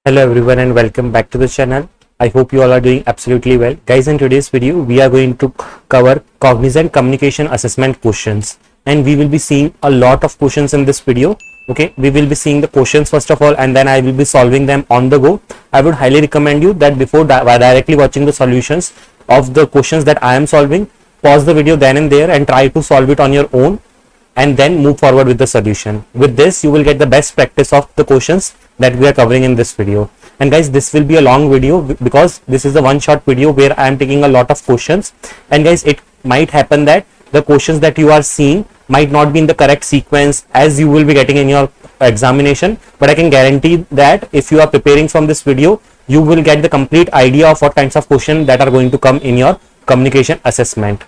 Hello everyone and welcome back to the channel. I hope you all are doing absolutely well. Guys, in today's video, we are going to cover Cognizant Communication Assessment questions. And we will be seeing a lot of questions in this video. Okay, we will be seeing the questions first of all and then I will be solving them on the go. I would highly recommend you that before directly watching the solutions of the questions that I am solving, pause the video then and there and try to solve it on your own and then move forward with the solution. With this, you will get the best practice of the questions that we are covering in this video. And guys, this will be a long video because this is the one shot video where I am taking a lot of questions. And guys, it might happen that the questions that you are seeing might not be in the correct sequence as you will be getting in your examination, but I can guarantee that if you are preparing from this video, you will get the complete idea of what kinds of questions that are going to come in your communication assessment.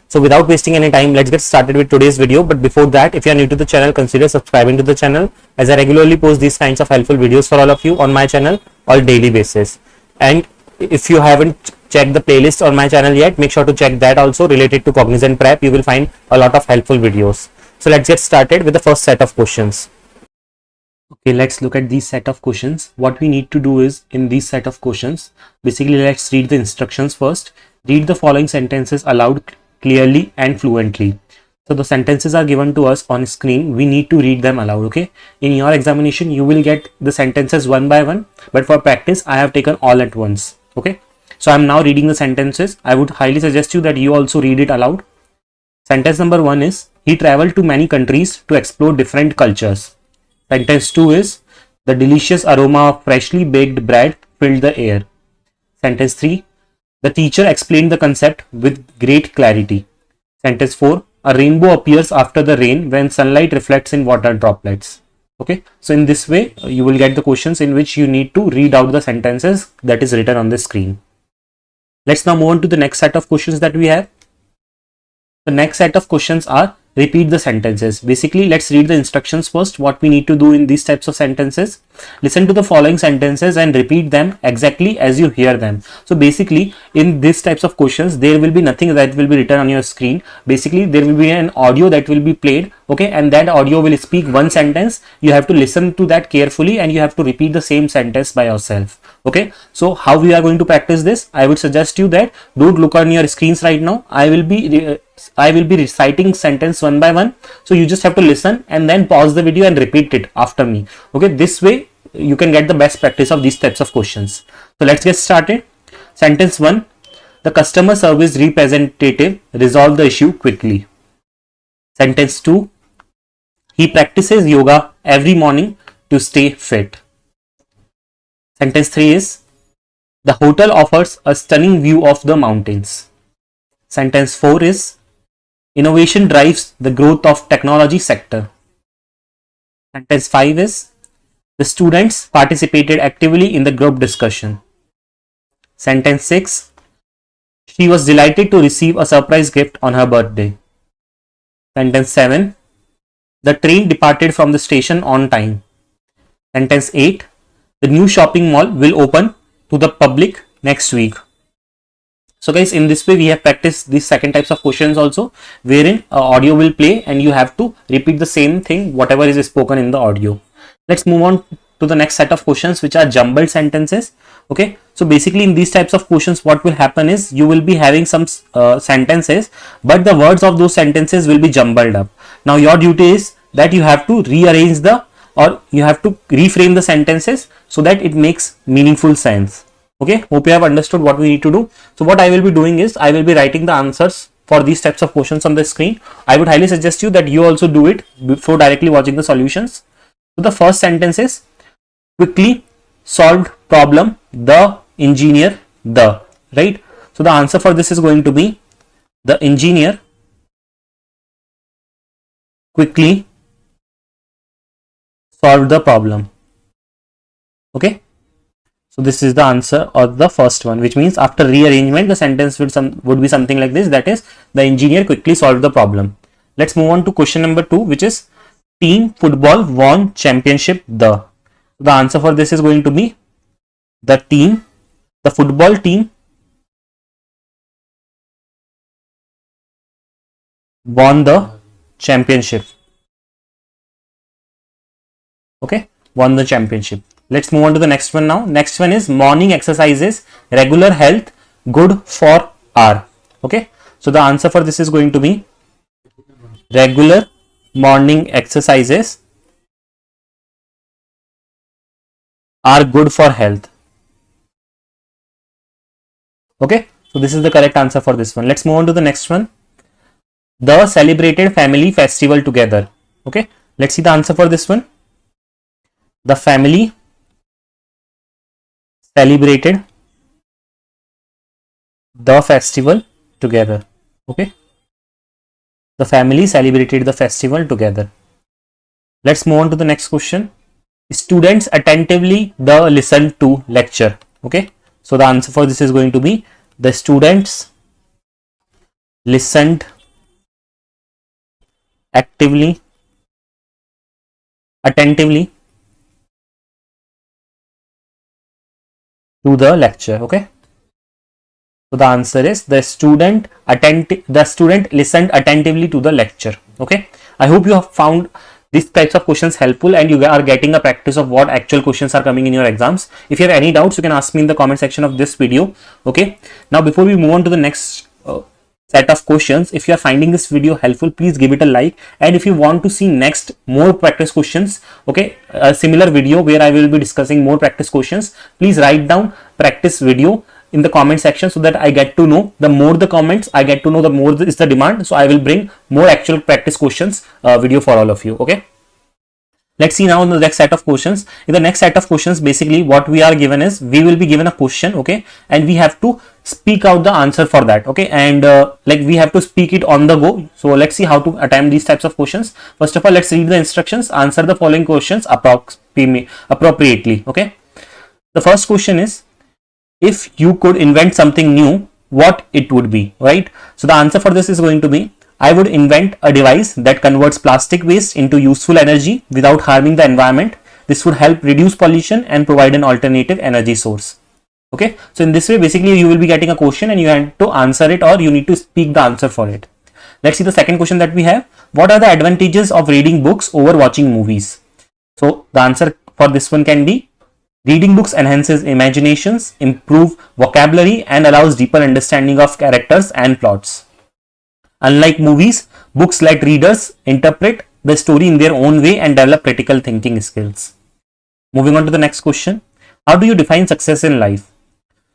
So without wasting any time, let's get started with today's video. But before that, if you are new to the channel, consider subscribing to the channel as I regularly post these kinds of helpful videos for all of you on my channel on daily basis. And if you haven't checked the playlist on my channel yet, make sure to check that also related to Cognizant Prep. You will find a lot of helpful videos. So let's get started with the first set of questions. Okay, let's look at these set of questions. What we need to do is in these set of questions, basically let's read the instructions first. Read the following sentences aloud clearly and fluently. So the sentences are given to us on screen. We need to read them aloud. Okay, in your examination you will get the sentences one by one, but for practice I have taken all at once. Okay, so I'm now reading the sentences. I would highly suggest you that you also read it aloud. Sentence number 1 is, he traveled to many countries to explore different cultures. Sentence 2 is, the delicious aroma of freshly baked bread filled the air. Sentence 3, the teacher explained the concept with great clarity. Sentence 4, a rainbow appears after the rain when sunlight reflects in water droplets. Okay, so in this way, you will get the questions in which you need to read out the sentences that is written on the screen. Let's now move on to the next set of questions that we have. The next set of questions are, repeat the sentences. Basically, let's read the instructions first, what we need to do in these types of sentences. Listen to the following sentences and repeat them exactly as you hear them. So basically, in these types of questions, there will be nothing that will be written on your screen. Basically, there will be an audio that will be played, okay, and that audio will speak one sentence. You have to listen to that carefully and you have to repeat the same sentence by yourself. Okay, so how we are going to practice this? I would suggest you that don't look on your screens right now. I will be reciting sentence one by one, so you just have to listen and then pause the video and repeat it after me. Okay, this way you can get the best practice of these types of questions. So let's get started. Sentence 1, the customer service representative resolved the issue quickly. Sentence 2, he practices yoga every morning to stay fit. Sentence 3 is, the hotel offers a stunning view of the mountains. Sentence 4 is, innovation drives the growth of technology sector. Sentence 5 is, the students participated actively in the group discussion. Sentence 6, she was delighted to receive a surprise gift on her birthday. Sentence 7, the train departed from the station on time. Sentence 8, the new shopping mall will open to the public next week. So guys, in this way we have practiced these second types of questions also, wherein audio will play and you have to repeat the same thing whatever is spoken in the audio. Let's move on to the next set of questions, which are jumbled sentences. Okay, so basically in these types of questions what will happen is you will be having some sentences, but the words of those sentences will be jumbled up. Now your duty is that you have to rearrange or you have to reframe the sentences so that it makes meaningful sense. Okay, hope you have understood what we need to do. So what I will be doing is I will be writing the answers for these types of questions on the screen. I would highly suggest you that you also do it before directly watching the solutions. So the first sentence is, quickly solved problem the engineer right. So the answer for this is going to be, the engineer quickly solved the problem. Okay, so this is the answer of the first one, which means after rearrangement the sentence would be something like this, that is, the engineer quickly solved the problem. Let's move on to question number 2, which is, team football won championship the answer for this is going to be, the football team won the championship. Okay, won the championship. Let's move on to the next one now. Next one is morning exercises, regular health, good for our. Okay. So the answer for this is going to be regular morning exercises are good for health. Okay. So this is the correct answer for this one. Let's move on to the next one. The celebrated family festival together. Okay. Let's see the answer for this one. The family celebrated the festival together. Okay. The family celebrated the festival together. Let's move on to the next question. Students attentively listened to lecture. Okay. So the answer for this is going to be the students listened attentively to the lecture. Okay. So the answer is the student listened attentively to the lecture. Okay. I hope you have found these types of questions helpful and you are getting a practice of what actual questions are coming in your exams. If you have any doubts, you can ask me in the comment section of this video. Okay. Now before we move on to the next set of questions, if you are finding this video helpful, please give it a like, and if you want to see next more practice questions, okay, a similar video where I will be discussing more practice questions, please write down practice video in the comment section so that I get to know, the more the comments I get to know, the more is the demand. So I will bring more actual practice questions video for all of you. Okay. Let's see now in the next set of questions. In the next set of questions, basically what we are given is, we will be given a question, okay, and we have to speak out the answer for that, okay, and like we have to speak it on the go. So let's see how to attempt these types of questions. First of all, let's read the instructions. Answer the following questions appropriately. Okay. The first question is, if you could invent something new, what it would be, right? So the answer for this is going to be, I would invent a device that converts plastic waste into useful energy without harming the environment. This would help reduce pollution and provide an alternative energy source. Okay. So in this way, basically you will be getting a question and you have to answer it, or you need to speak the answer for it. Let's see the second question that we have. What are the advantages of reading books over watching movies? So the answer for this one can be, reading books enhances imaginations, improve vocabulary, and allows deeper understanding of characters and plots. Unlike movies, books let readers interpret the story in their own way and develop critical thinking skills. Moving on to the next question. How do you define success in life?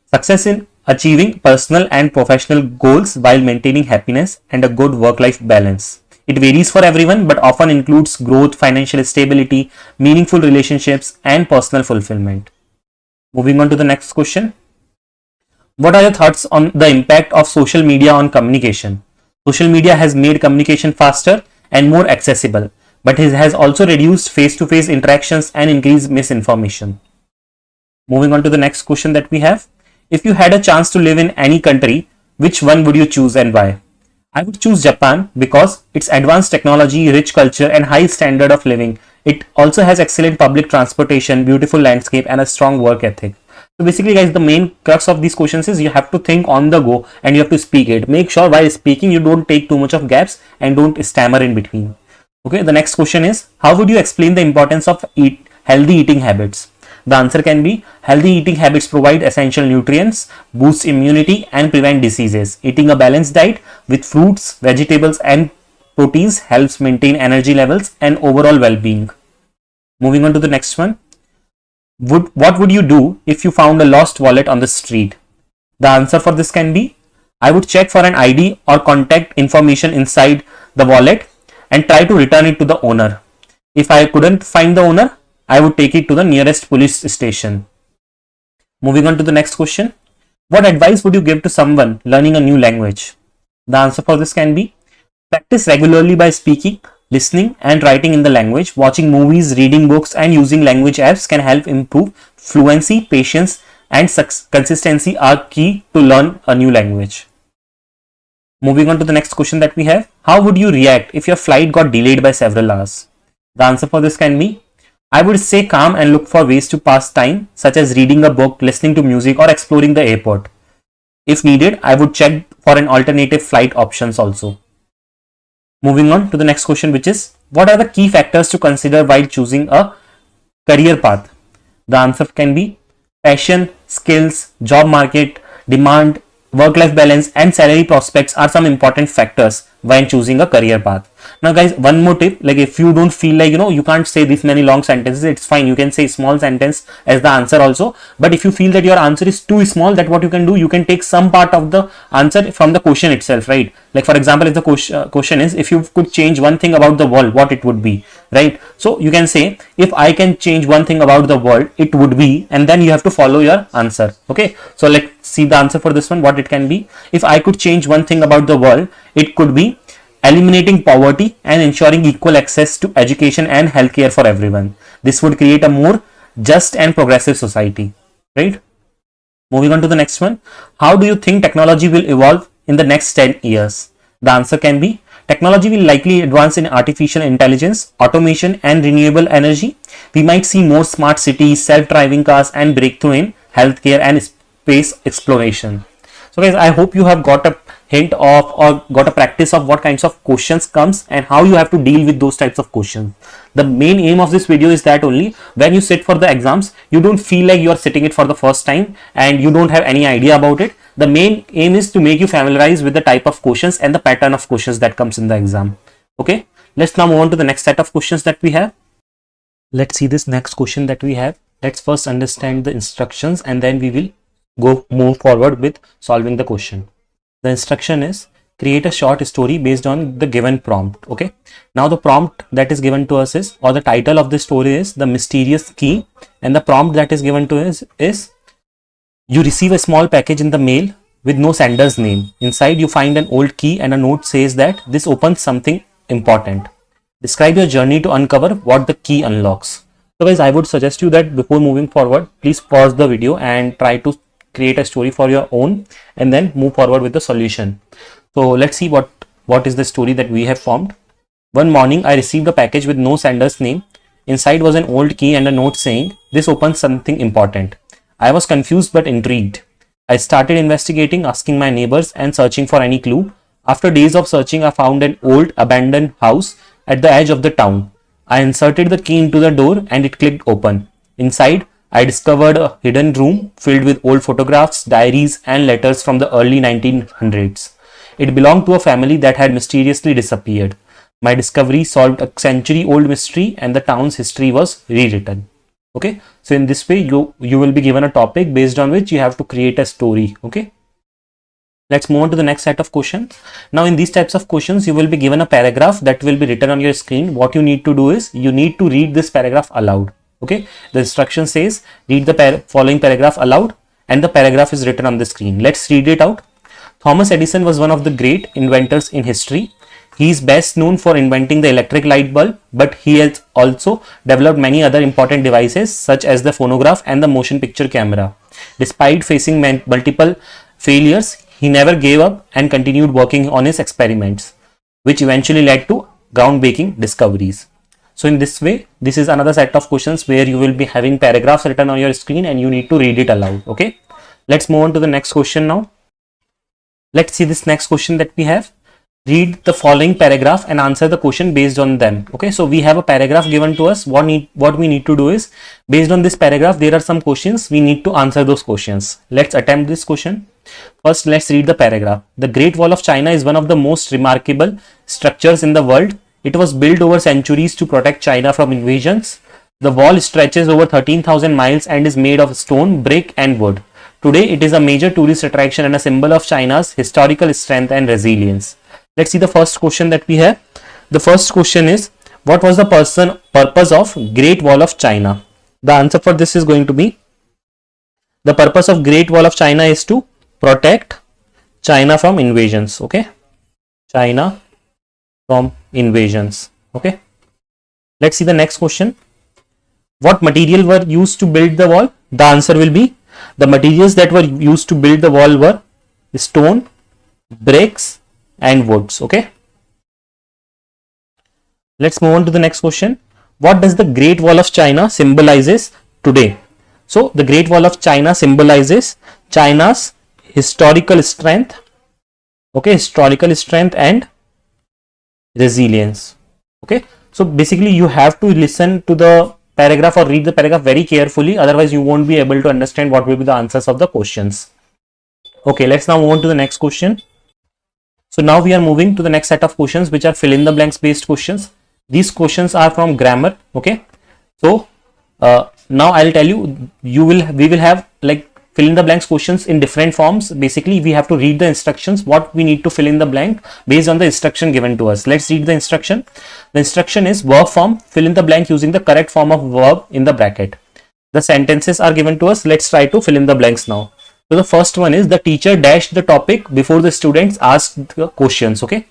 Success in achieving personal and professional goals while maintaining happiness and a good work-life balance. It varies for everyone, but often includes growth, financial stability, meaningful relationships, and personal fulfillment. Moving on to the next question. What are your thoughts on the impact of social media on communication? Social media has made communication faster and more accessible, but it has also reduced face-to-face interactions and increased misinformation. Moving on to the next question that we have. If you had a chance to live in any country, which one would you choose and why? I would choose Japan because its advanced technology, rich culture, and high standard of living. It also has excellent public transportation, beautiful landscape, and a strong work ethic. So basically guys, the main crux of these questions is you have to think on the go and you have to speak it. Make sure while speaking you don't take too much of gaps and don't stammer in between. Okay, the next question is, how would you explain the importance of healthy eating habits? The answer can be, healthy eating habits provide essential nutrients, boost immunity, and prevent diseases. Eating a balanced diet with fruits, vegetables, and proteins helps maintain energy levels and overall well-being. Moving on to the next one. What would you do if you found a lost wallet on the street? The answer for this can be, I would check for an ID or contact information inside the wallet and try to return it to the owner. If I couldn't find the owner, I would take it to the nearest police station. Moving on to the next question. What advice would you give to someone learning a new language? The answer for this can be, practice regularly by speaking, listening, and writing in the language. Watching movies, reading books, and using language apps can help improve fluency, patience, and consistency are key to learn a new language. Moving on to the next question that we have. How would you react if your flight got delayed by several hours? The answer for this can be, I would stay calm and look for ways to pass time, such as reading a book, listening to music, or exploring the airport. If needed, I would check for an alternative flight options also. Moving on to the next question, which is, what are the key factors to consider while choosing a career path? The answer can be passion, skills, job market, demand, work-life balance, and salary prospects are some important factors when choosing a career path. Now guys, one more tip, like if you don't feel like, you can't say this many long sentences, it's fine. You can say small sentence as the answer also. But if you feel that your answer is too small, that what you can do, you can take some part of the answer from the question itself, right? Like for example, if the question is, if you could change one thing about the world, what it would be, right? So you can say, if I can change one thing about the world, it would be, and then you have to follow your answer. Okay, so let's see the answer for this one, what it can be. If I could change one thing about the world, it could be eliminating poverty and ensuring equal access to education and healthcare for everyone. This would create a more just and progressive society, right? Moving on to the next one. How do you think technology will evolve in the next 10 years? The answer can be, technology will likely advance in artificial intelligence, automation, and renewable energy. We might see more smart cities, self-driving cars, and breakthrough in healthcare and space exploration. So guys, I hope you have got a hint of or got a practice of what kinds of questions comes and how you have to deal with those types of questions. The main aim of this video is that only when you sit for the exams, you don't feel like you are sitting it for the first time and you don't have any idea about it. The main aim is to make you familiarize with the type of questions and the pattern of questions that comes in the exam. Okay, let's now move on to the next set of questions that we have. Let's see this next question that we have. Let's first understand the instructions and then we will move forward with solving the question. The instruction is, create a short story based on the given prompt. Okay, now the prompt that is given to us is, or the title of the story is, The Mysterious Key, and the prompt that is given to us is, you receive a small package in the mail with no sender's name. Inside you find an old key and a note says that this opens something important. Describe your journey to uncover what the key unlocks. So guys, I would suggest you that before moving forward, please pause the video and try to create a story for your own and then move forward with the solution. So let's see what is the story that we have formed. One morning I received a package with no sender's name. Inside was an old key and a note saying, this opens something important. I was confused but intrigued. I started investigating, asking my neighbors and searching for any clue. After days of searching, I found an old abandoned house at the edge of the town. I inserted the key into the door and it clicked open. Inside, I discovered a hidden room filled with old photographs, diaries, and letters from the early 1900s. It belonged to a family that had mysteriously disappeared. My discovery solved a century-old mystery and the town's history was rewritten. Okay, so in this way, you will be given a topic based on which you have to create a story. Okay, let's move on to the next set of questions. Now, in these types of questions, you will be given a paragraph that will be written on your screen. What you need to do is, you need to read this paragraph aloud. Okay, the instruction says, read the following paragraph aloud, and the paragraph is written on the screen. Let's read it out. Thomas Edison was one of the great inventors in history. He is best known for inventing the electric light bulb, but he has also developed many other important devices such as the phonograph and the motion picture camera. Despite facing multiple failures, he never gave up and continued working on his experiments, which eventually led to groundbreaking discoveries. So in this way, this is another set of questions where you will be having paragraphs written on your screen and you need to read it aloud. Okay, let's move on to the next question now. Let's see this next question that we have. Read the following paragraph and answer the question based on them. Okay, so we have a paragraph given to us. What we need to do is, based on this paragraph, there are some questions. We need to answer those questions. Let's attempt this question. First, let's read the paragraph. The Great Wall of China is one of the most remarkable structures in the world. It was built over centuries to protect China from invasions. The wall stretches over 13,000 miles and is made of stone, brick, and wood. Today, it is a major tourist attraction and a symbol of China's historical strength and resilience. Let's see the first question that we have. The first question is, what was the purpose of Great Wall of China? The answer for this is going to be, the purpose of Great Wall of China is to protect China from invasions. Okay, China from invasions. Okay, let's see the next question. What material were used to build the wall? The answer will be, the materials that were used to build the wall were stone, bricks, and woods. Okay, let's move on to the next question. What does the Great Wall of China symbolizes today? So the Great Wall of China symbolizes China's historical strength. Okay, historical strength and resilience. Okay, so basically you have to listen to the paragraph or read the paragraph very carefully, otherwise you won't be able to understand what will be the answers of the questions. Okay, let's now move on to the next question. So now we are moving to the next set of questions, which are fill in the blanks based questions. These questions are from grammar. Okay, so now I'll tell you, we will have like fill in the blanks questions in different forms. Basically, we have to read the instructions, what we need to fill in the blank based on the instruction given to us. Let's read the instruction. The instruction is verb form, fill in the blank using the correct form of verb in the bracket. The sentences are given to us. Let's try to fill in the blanks now. So the first one is the teacher dashed the topic before the students asked the questions. Okay,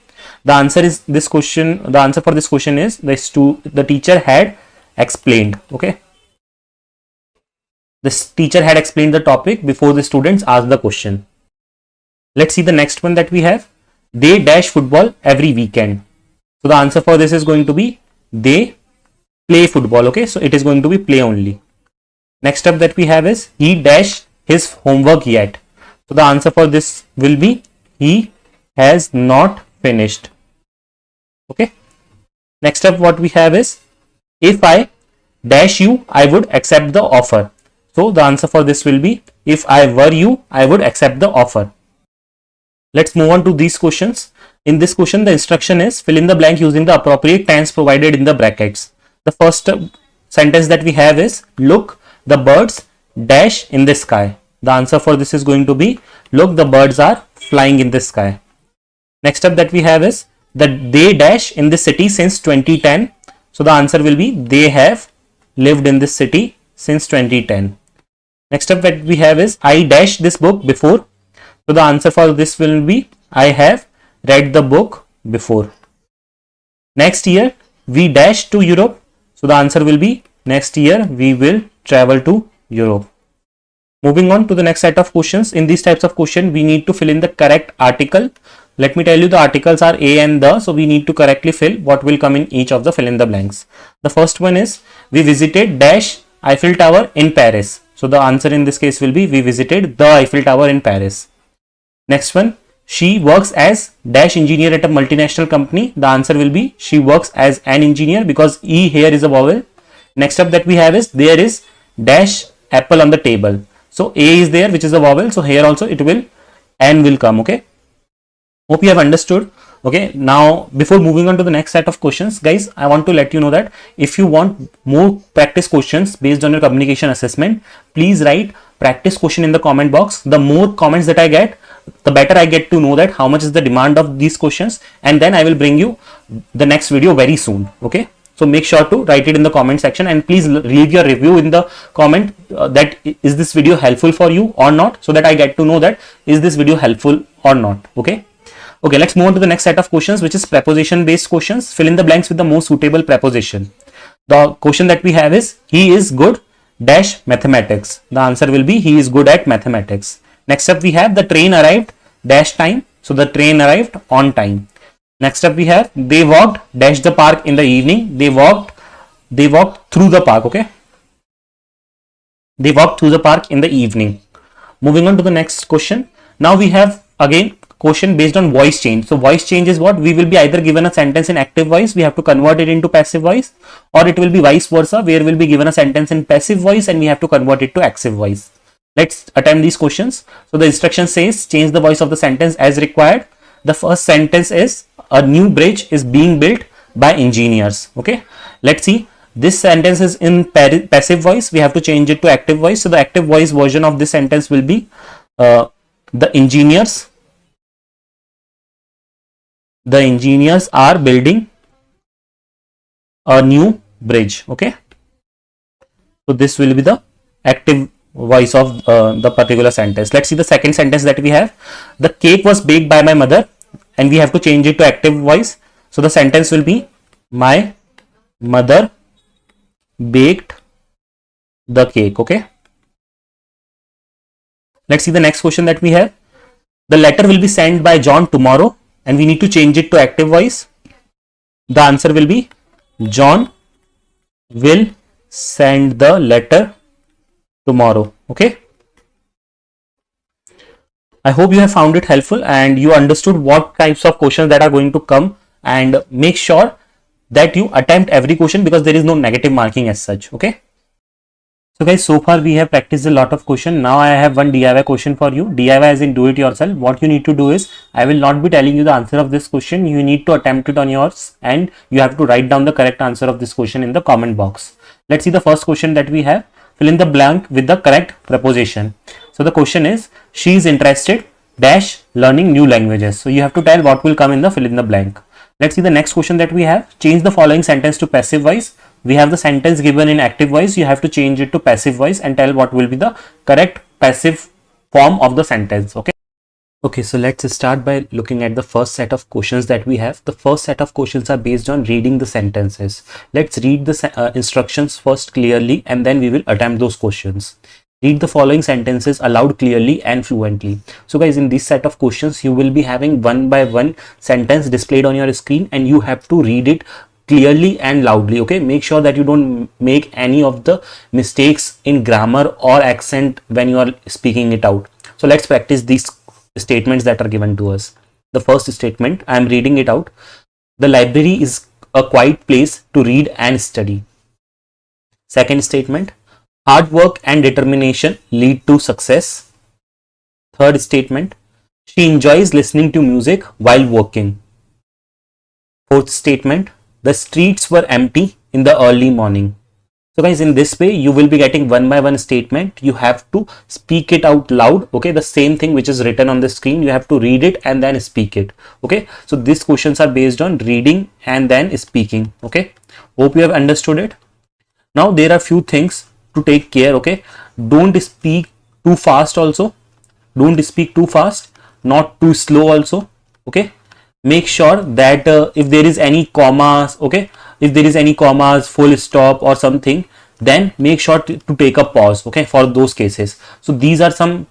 the answer is this question. The answer for this question is the teacher had explained. Okay, this teacher had explained the topic before the students asked the question. Let's see the next one that we have. They dash football every weekend. So the answer for this is going to be they play football. Okay, so it is going to be play only. Next up that we have is he dash his homework yet. So the answer for this will be he has not finished. Okay. Next up what we have is if I dash you, I would accept the offer. So the answer for this will be if I were you, I would accept the offer. Let's move on to these questions. In this question, the instruction is fill in the blank using the appropriate tense provided in the brackets. The first sentence that we have is look, the birds dash in the sky. The answer for this is going to be look, the birds are flying in the sky. Next up that we have is that they dash in the city since 2010. So the answer will be they have lived in this city since 2010. Next up that we have is I dash this book before. So the answer for this will be I have read the book before. Next year we dash to Europe. So the answer will be next year we will travel to Europe. Moving on to the next set of questions. In these types of question, we need to fill in the correct article. Let me tell you the articles are a and the. So we need to correctly fill what will come in each of the fill in the blanks. The first one is we visited dash Eiffel Tower in Paris. So the answer in this case will be we visited the Eiffel Tower in Paris. Next one, she works as dash engineer at a multinational company. The answer will be she works as an engineer because E here is a vowel. Next up that we have is there is dash apple on the table. So A is there, which is a vowel. So here also it will N will come. Okay. Hope you have understood. Okay. Now before moving on to the next set of questions, guys, I want to let you know that if you want more practice questions based on your communication assessment, please write practice question in the comment box. The more comments that I get, the better I get to know that how much is the demand of these questions, and then I will bring you the next video very soon. Okay. So make sure to write it in the comment section and please leave your review in the comment that is this video helpful for you or not, so that I get to know that is this video helpful or not. Okay. Okay, let's move on to the next set of questions, which is preposition based questions. Fill in the blanks with the most suitable preposition. The question that we have is he is good dash mathematics. The answer will be he is good at mathematics. Next up we have the train arrived dash time. So the train arrived on time. Next up we have they walked dash the park in the evening. They walked through the park. Okay. They walked through the park in the evening. Moving on to the next question. Now we have again question based on voice change. So voice change is what? We will be either given a sentence in active voice, we have to convert it into passive voice, or it will be vice versa, where we'll be given a sentence in passive voice and we have to convert it to active voice. Let's attempt these questions. So the instruction says change the voice of the sentence as required. The first sentence is a new bridge is being built by engineers. Okay. Let's see. This sentence is in passive voice. We have to change it to active voice. So the active voice version of this sentence will be the engineers are building a new bridge. Okay. So this will be the active voice of the particular sentence. Let's see the second sentence that we have. The cake was baked by my mother, and we have to change it to active voice. So the sentence will be my mother baked the cake. Okay. Let's see the next question that we have. The letter will be sent by John tomorrow, and we need to change it to active voice. The answer will be John will send the letter tomorrow. Okay. I hope you have found it helpful and you understood what types of questions that are going to come, and make sure that you attempt every question, because there is no negative marking as such. Okay. So guys, so far we have practiced a lot of question. Now I have one DIY question for you. DIY as in do it yourself. What you need to do is, I will not be telling you the answer of this question. You need to attempt it on yours, and you have to write down the correct answer of this question in the comment box. Let's see the first question that we have. Fill in the blank with the correct preposition. So the question is, she is interested dash learning new languages. So you have to tell what will come in the fill in the blank. Let's see the next question that we have. Change the following sentence to passive voice. We have the sentence given in active voice. You have to change it to passive voice and tell what will be the correct passive form of the sentence. Okay. Okay, so let's start by looking at the first set of questions that we have. The first set of questions are based on reading the sentences. Let's read the instructions first clearly, and then we will attempt those questions. Read the following sentences aloud clearly and fluently. So guys, in this set of questions, you will be having one by one sentence displayed on your screen, and you have to read it clearly and loudly. Okay, make sure that you don't make any of the mistakes in grammar or accent when you are speaking it out. So let's practice these statements that are given to us. The first statement, I am reading it out. The library is a quiet place to read and study. Second statement, hard work and determination lead to success. Third statement, she enjoys listening to music while working. Fourth statement, the streets were empty in the early morning. So guys, in this way, you will be getting one by one statement. You have to speak it out loud. Okay, the same thing which is written on the screen, you have to read it and then speak it. Okay, so these questions are based on reading and then speaking. Okay, hope you have understood it. Now there are few things to take care. Okay, don't speak too fast also. Don't speak too fast, not too slow also. Okay, make sure that if there is any commas, okay, if there is any commas, full stop or something, then make sure to take a pause, okay, for those cases. So these are some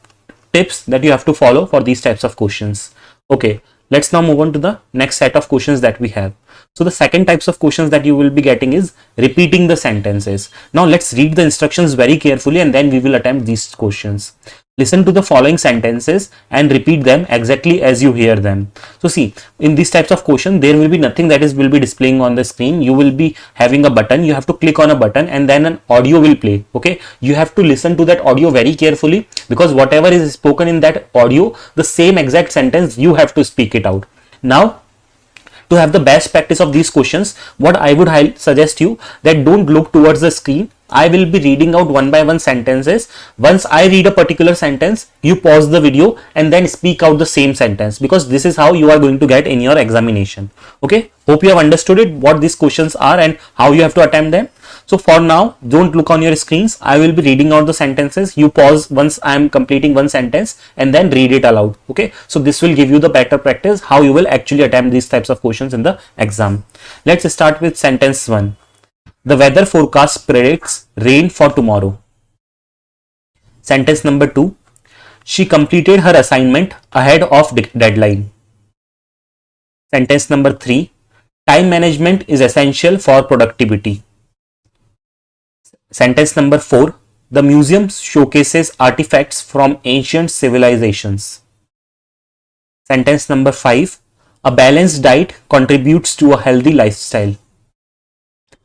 tips that you have to follow for these types of questions. Okay, let's now move on to the next set of questions that we have. So the second types of questions that you will be getting is repeating the sentences. Now let's read the instructions very carefully, and then we will attempt these questions. Listen to the following sentences and repeat them exactly as you hear them. So see, in these types of question, there will be nothing that will be displaying on the screen. You will be having a button. You have to click on a button and then an audio will play. Okay, you have to listen to that audio very carefully, because whatever is spoken in that audio, the same exact sentence, you have to speak it out. Now, to have the best practice of these questions, what I would suggest you, that don't look towards the screen. I will be reading out one by one sentences. Once I read a particular sentence, you pause the video and then speak out the same sentence, because this is how you are going to get in your examination. Okay, hope you have understood it, what these questions are and how you have to attempt them. So for now, don't look on your screens. I will be reading out the sentences. You pause once I am completing one sentence and then read it aloud. Okay, so this will give you the better practice how you will actually attempt these types of questions in the exam. Let's start with sentence 1. The weather forecast predicts rain for tomorrow. Sentence number 2. She completed her assignment ahead of deadline. Sentence number 3. Time management is essential for productivity. Sentence number 4. The museum showcases artifacts from ancient civilizations. Sentence number 5. A balanced diet contributes to a healthy lifestyle.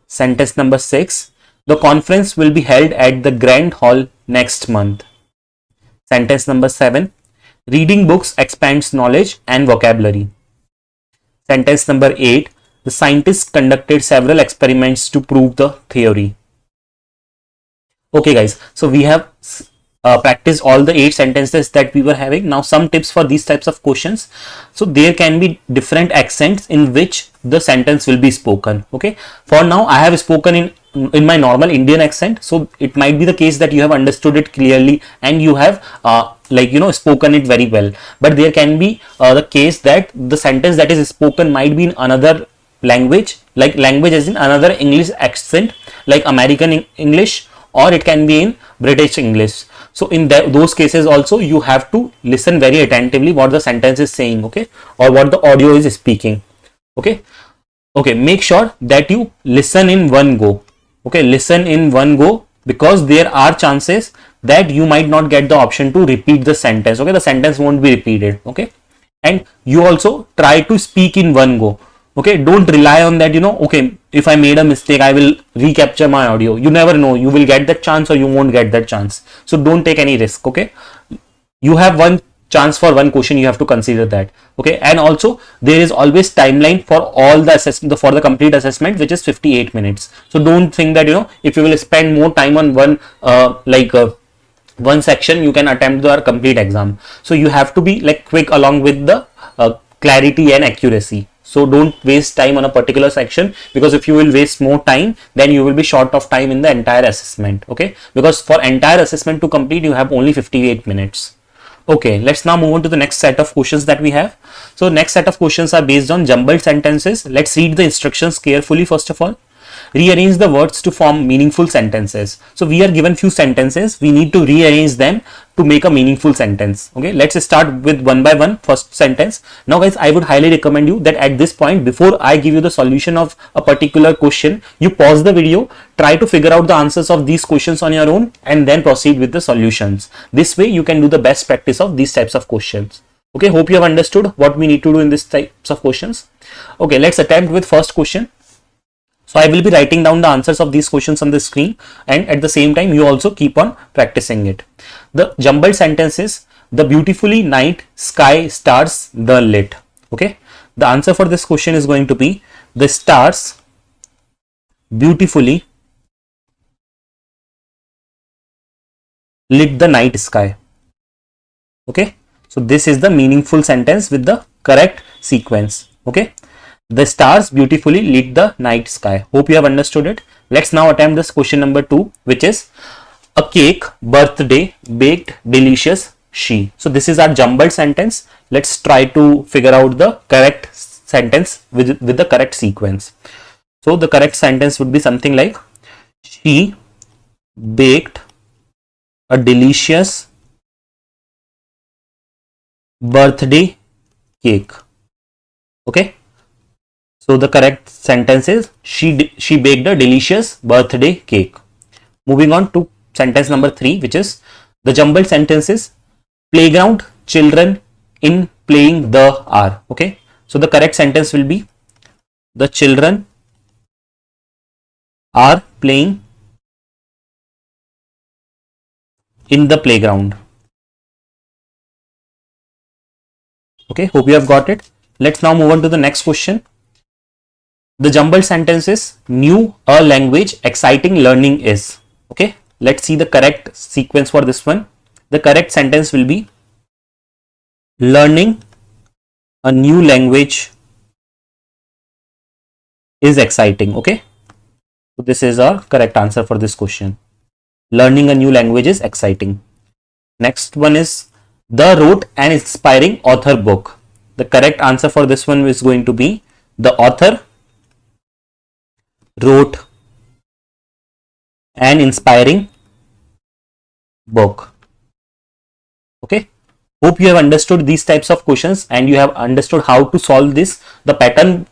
Sentence number 6. The conference will be held at the Grand Hall next month. Sentence number 7. Reading books expands knowledge and vocabulary. Sentence number 8. The scientists conducted several experiments to prove the theory. Okay guys, so we have practiced all the 8 sentences that we were having. Now some tips for these types of questions. So there can be different accents in which the sentence will be spoken. Okay, for now I have spoken in my normal Indian accent, so it might be the case that you have understood it clearly and you have spoken it very well. But there can be the case that the sentence that is spoken might be in another language, like language as in another English accent, like American English, or it can be in British English. So in those cases also, you have to listen very attentively what the sentence is saying, okay, or what the audio is speaking. Okay, make sure that you listen in one go. Okay, listen in one go, because there are chances that you might not get the option to repeat the sentence. Okay, the sentence won't be repeated. Okay, and you also try to speak in one go. Okay, don't rely on that, okay, if I made a mistake, I will recapture my audio. You never know, you will get that chance or you won't get that chance. So don't take any risk. Okay, you have one chance for one question, you have to consider that. Okay, and also there is always timeline for all the assessment, for the complete assessment, which is 58 minutes. So don't think that if you will spend more time on one section, you can attempt the complete exam. So you have to be like quick along with the clarity and accuracy. So don't waste time on a particular section, because if you will waste more time, then you will be short of time in the entire assessment. Okay, because for entire assessment to complete, you have only 58 minutes. Okay, let's now move on to the next set of questions that we have. So next set of questions are based on jumbled sentences. Let's read the instructions carefully. First of all, rearrange the words to form meaningful sentences. So we are given few sentences, we need to rearrange them to make a meaningful sentence. Okay, let's start with one by one. First sentence. Now guys, I would highly recommend you that at this point, before I give you the solution of a particular question, you pause the video, try to figure out the answers of these questions on your own, and then proceed with the solutions. This way you can do the best practice of these types of questions. Okay, hope you have understood what we need to do in these types of questions. Okay, let's attempt with first question. So I will be writing down the answers of these questions on the screen, and at the same time you also keep on practicing it. The jumbled sentence is, the beautifully night sky stars the lit. Okay, the answer for this question is going to be, the stars beautifully lit the night sky. Okay, so this is the meaningful sentence with the correct sequence. Okay, the stars beautifully lit the night sky. Hope you have understood it. Let's now attempt this question number 2, which is, a cake birthday baked delicious she. So this is our jumbled sentence. Let's try to figure out the correct sentence with the correct sequence. So the correct sentence would be something like, she baked a delicious birthday cake. Okay, so the correct sentence is, she baked a delicious birthday cake. Moving on to sentence number 3, which is, the jumbled sentence is, playground children in playing the are. Okay, so the correct sentence will be, the children are playing in the playground. Okay, hope you have got it. Let's now move on to the next question. The jumbled sentence is, new a language exciting learning is. Okay, let's see the correct sequence for this one. The correct sentence will be, learning a new language is exciting. Okay, so this is our correct answer for this question. Learning a new language is exciting. Next one is, the wrote an inspiring author book. The correct answer for this one is going to be, the author wrote an inspiring book. Okay, hope you have understood these types of questions and you have understood how to solve this. The pattern,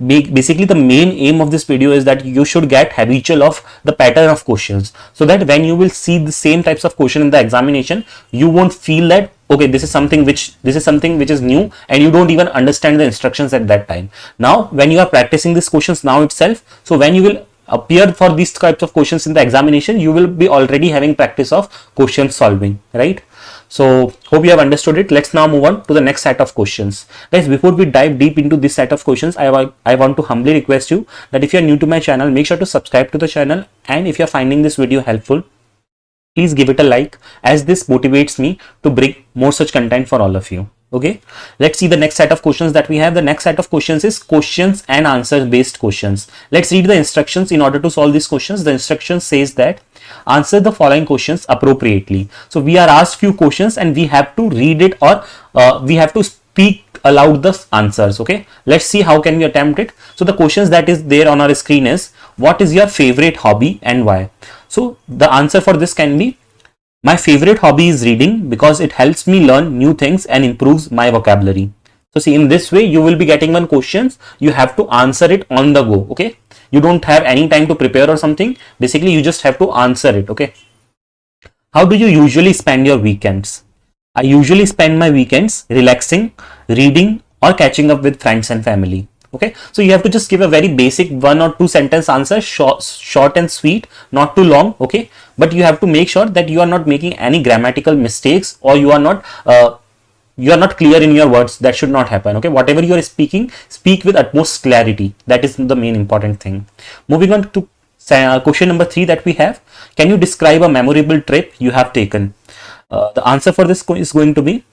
basically the main aim of this video is that you should get habitual of the pattern of questions, so that when you will see the same types of question in the examination, you won't feel that, okay, this is something which is new and you don't even understand the instructions at that time. Now when you are practicing these questions now itself, so when you will appear for these types of questions in the examination, you will be already having practice of question solving, right? So hope you have understood it. Let's now move on to the next set of questions. Guys, before we dive deep into this set of questions, I want to humbly request you that if you are new to my channel, make sure to subscribe to the channel, and if you are finding this video helpful, please give it a like, as this motivates me to bring more such content for all of you. Okay, let's see the next set of questions that we have. The next set of questions is questions and answers based questions. Let's read the instructions in order to solve these questions. The instruction says that answer the following questions appropriately. So we are asked few questions and we have to read it, or we have to speak aloud the answers. Okay, let's see how can we attempt it. So the questions that is there on our screen is, what is your favorite hobby and why? So the answer for this can be, my favorite hobby is reading because it helps me learn new things and improves my vocabulary. So see, in this way you will be getting one questions, you have to answer it on the go. Okay, you don't have any time to prepare or something. Basically you just have to answer it. Okay, how do you usually spend your weekends? I usually spend my weekends relaxing, reading, or catching up with friends and family. Okay, so you have to just give a very basic 1 or 2 sentence answer, short and sweet, not too long. Okay, but you have to make sure that you are not making any grammatical mistakes, or you are not clear in your words. That should not happen. Okay, whatever you are speaking, speak with utmost clarity. That is the main important thing. Moving on to question number 3 that we have. Can you describe a memorable trip you have taken? The answer for this is going to be,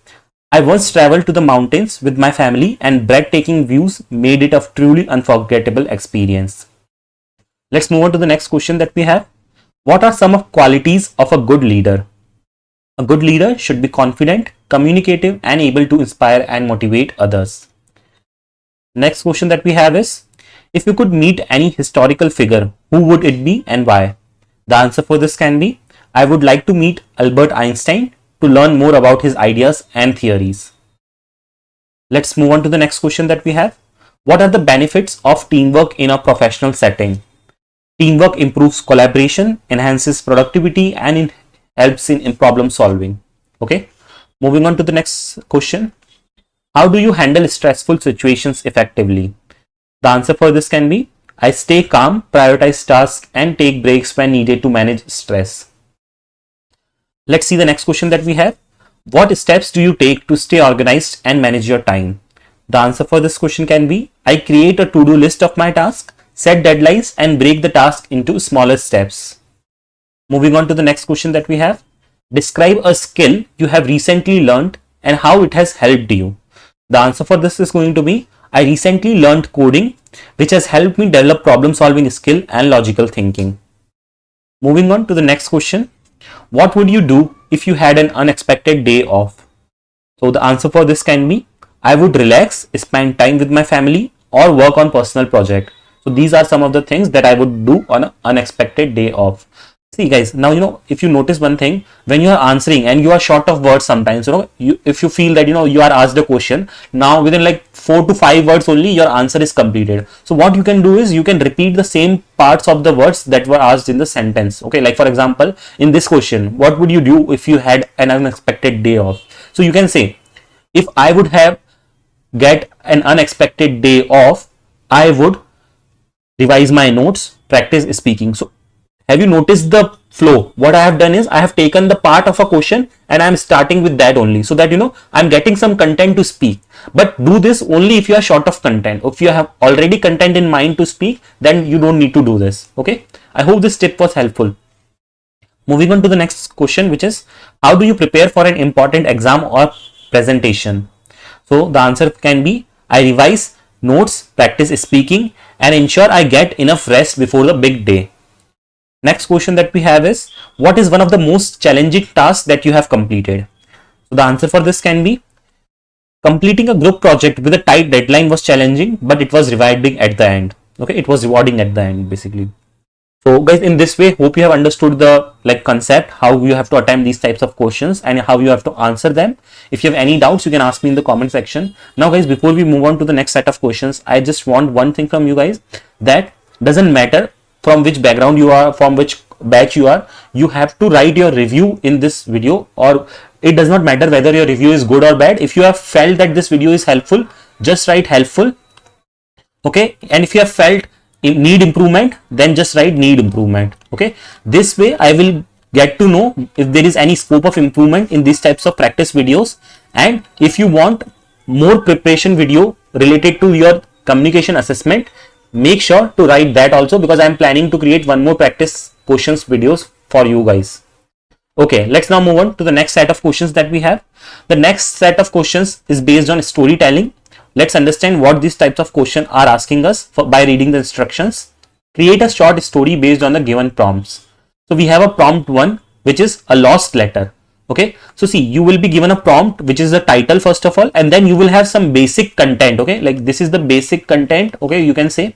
I once traveled to the mountains with my family, and breathtaking views made it a truly unforgettable experience. Let's move on to the next question that we have. What are some of qualities of a good leader? A good leader should be confident, communicative, and able to inspire and motivate others. Next question that we have is, if you could meet any historical figure, who would it be and why? The answer for this can be, I would like to meet Albert Einstein to learn more about his ideas and theories. Let's move on to the next question that we have. What are the benefits of teamwork in a professional setting? Teamwork improves collaboration, enhances productivity, and it helps in problem solving. Okay, moving on to the next question. How do you handle stressful situations effectively? The answer for this can be, I stay calm, prioritize tasks, and take breaks when needed to manage stress. Let's see the next question that we have. What steps do you take to stay organized and manage your time? The answer for this question can be, I create a to-do list of my tasks, set deadlines, and break the task into smaller steps. Moving on to the next question that we have. Describe a skill you have recently learned and how it has helped you. The answer for this is going to be, I recently learned coding, which has helped me develop problem solving skill and logical thinking. Moving on to the next question. What would you do if you had an unexpected day off? So the answer for this can be, I would relax, spend time with my family, or work on personal project. So these are some of the things that I would do on an unexpected day off. See guys, now if you notice one thing, when you are answering and you are short of words sometimes, if you feel that you are asked a question, now within like 4 to 5 words only your answer is completed. So what you can do is you can repeat the same parts of the words that were asked in the sentence. Okay, like for example, in this question, what would you do if you had an unexpected day off? So you can say, if I would get an unexpected day off, I would revise my notes, practice speaking. So have you noticed the flow? What I have done is I have taken the part of a question and I am starting with that only, so that I'm getting some content to speak. But do this only if you are short of content. If you have already content in mind to speak, then you don't need to do this. Okay, I hope this tip was helpful. Moving on to the next question, which is, how do you prepare for an important exam or presentation? So the answer can be, I revise notes, practice speaking, and ensure I get enough rest before the big day. Next question that we have is, what is one of the most challenging tasks that you have completed? So the answer for this can be, completing a group project with a tight deadline was challenging, but it was rewarding at the end. Okay, it was rewarding at the end basically. So guys, in this way, hope you have understood the concept, how you have to attempt these types of questions and how you have to answer them. If you have any doubts, you can ask me in the comment section. Now guys, before we move on to the next set of questions, I just want one thing from you guys, that doesn't matter from which background you are, from which batch you are, you have to write your review in this video, or it does not matter whether your review is good or bad. If you have felt that this video is helpful, just write helpful. Okay, and if you have felt need improvement, then just write need improvement. Okay, this way I will get to know if there is any scope of improvement in these types of practice videos. And if you want more preparation video related to your communication assessment, make sure to write that also, because I am planning to create one more practice questions videos for you guys. Okay, let's now move on to the next set of questions that we have. The next set of questions is based on storytelling. Let's understand what these types of questions are asking us by reading the instructions. Create a short story based on the given prompts. So we have a prompt 1, which is a lost letter. Okay, so see, you will be given a prompt, which is the title first of all, and then you will have some basic content. Okay, like this is the basic content. Okay, you can say,